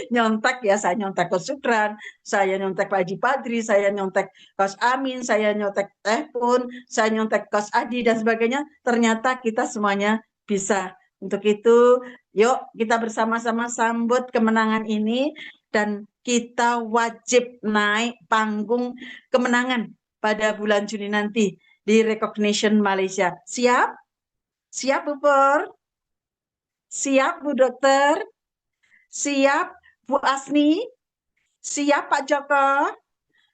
Nyontek ya, saya nyontek ke Syukran, saya nyontek Pak Haji Padri, saya nyontek Kos Amin, saya nyontek pun, saya nyontek Kos Adi, dan sebagainya. Ternyata kita semuanya bisa. Untuk itu, yuk kita bersama-sama sambut kemenangan ini, dan kita wajib naik panggung kemenangan pada bulan Juni nanti di Recognition Malaysia. Siap? Siap, Bu Pur? Siap, Bu Dokter? Siap, Bu Asni? Siap, Pak Joko?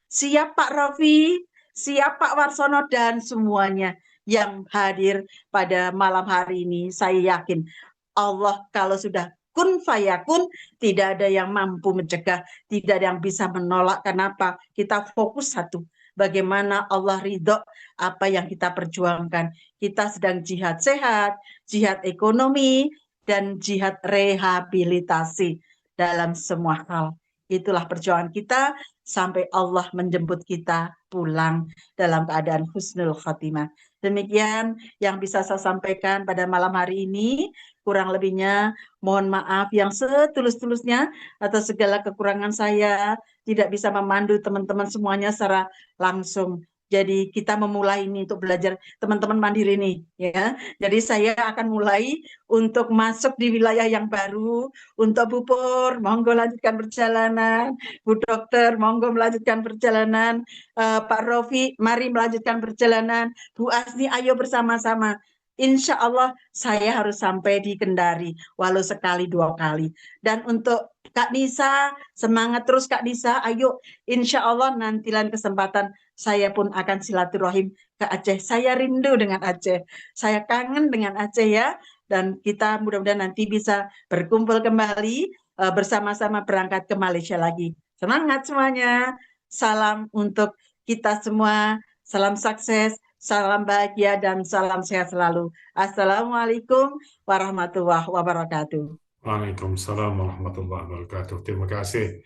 Siap, Pak Rofi? Siap, Pak Warsono, dan semuanya yang hadir pada malam hari ini. Saya yakin Allah kalau sudah kun fayakun, tidak ada yang mampu mencegah, tidak ada yang bisa menolak. Kenapa? Kita fokus satu. Bagaimana Allah ridho apa yang kita perjuangkan. Kita sedang jihad sehat, jihad ekonomi, dan jihad rehabilitasi dalam semua hal. Itulah perjuangan kita sampai Allah menjemput kita pulang dalam keadaan husnul khotimah. Demikian yang bisa saya sampaikan pada malam hari ini. Kurang lebihnya mohon maaf yang setulus-tulusnya atas segala kekurangan saya, tidak bisa memandu teman-teman semuanya secara langsung. Jadi kita memulai ini untuk belajar teman-teman mandiri nih ya. Jadi saya akan mulai untuk masuk di wilayah yang baru. Untuk Bu Pur, monggo lanjutkan perjalanan. Bu Dokter, monggo melanjutkan perjalanan. Pak Rofi, mari melanjutkan perjalanan. Bu Asni, ayo bersama-sama. Insya Allah saya harus sampai di Kendari, walau sekali 2 kali. Dan untuk Kak Nisa, semangat terus Kak Nisa. Ayo, insya Allah nanti lain kesempatan saya pun akan silaturahim ke Aceh. Saya rindu dengan Aceh. Saya kangen dengan Aceh ya. Dan kita mudah-mudahan nanti bisa berkumpul kembali bersama-sama berangkat ke Malaysia lagi. Semangat semuanya. Salam untuk kita semua. Salam sukses, salam bahagia, dan salam sehat selalu. Assalamualaikum warahmatullahi wabarakatuh. Waalaikumsalam warahmatullahi wabarakatuh. Terima kasih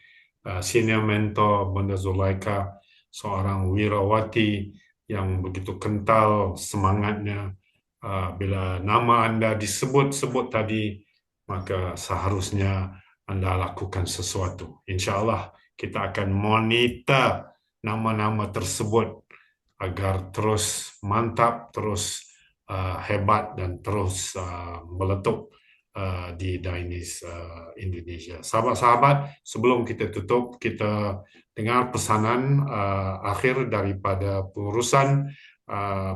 senior mentor Bunda Zulaikha, seorang wirawati yang begitu kental semangatnya. Bila nama Anda disebut-sebut tadi, maka seharusnya Anda lakukan sesuatu. Insya Allah kita akan monitor nama-nama tersebut agar terus mantap, terus hebat, dan terus meletup di Dainis Indonesia. Sahabat-sahabat, sebelum kita tutup, kita dengar pesanan akhir daripada pengurusan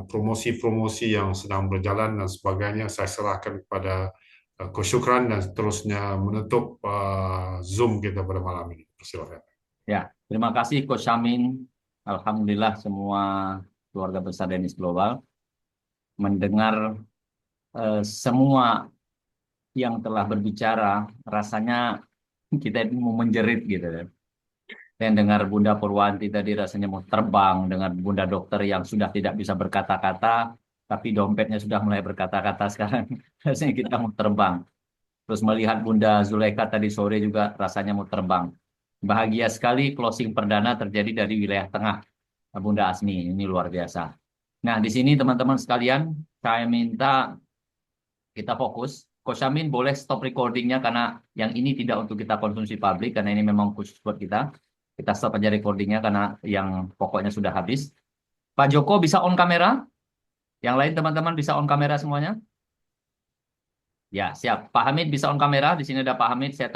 promosi-promosi yang sedang berjalan dan sebagainya. Saya serahkan kepada Coach Syukran dan seterusnya menutup Zoom kita pada malam ini. Silakan. Ya, terima kasih Coach Amin. Alhamdulillah semua keluarga besar Dainis Global mendengar semua yang telah berbicara, rasanya kita mau menjerit gitu kan. Dan dengar Bunda Purwanti tadi rasanya mau terbang, dengan Bunda Dokter yang sudah tidak bisa berkata-kata, tapi dompetnya sudah mulai berkata-kata sekarang. Rasanya kita mau terbang. Terus melihat Bunda Zulaikha tadi sore juga rasanya mau terbang. Bahagia sekali closing perdana terjadi dari wilayah tengah Bunda Asni. Ini luar biasa. Nah, di sini teman-teman sekalian, saya minta kita fokus. Coach Amin boleh stop recordingnya karena yang ini tidak untuk kita konsumsi publik, karena ini memang khusus buat kita. Kita stop aja recordingnya karena yang pokoknya sudah habis. Pak Joko bisa on kamera? Yang lain teman-teman bisa on kamera semuanya? Ya, siap. Pak Hamid bisa on kamera. Di sini ada Pak Hamid. Saya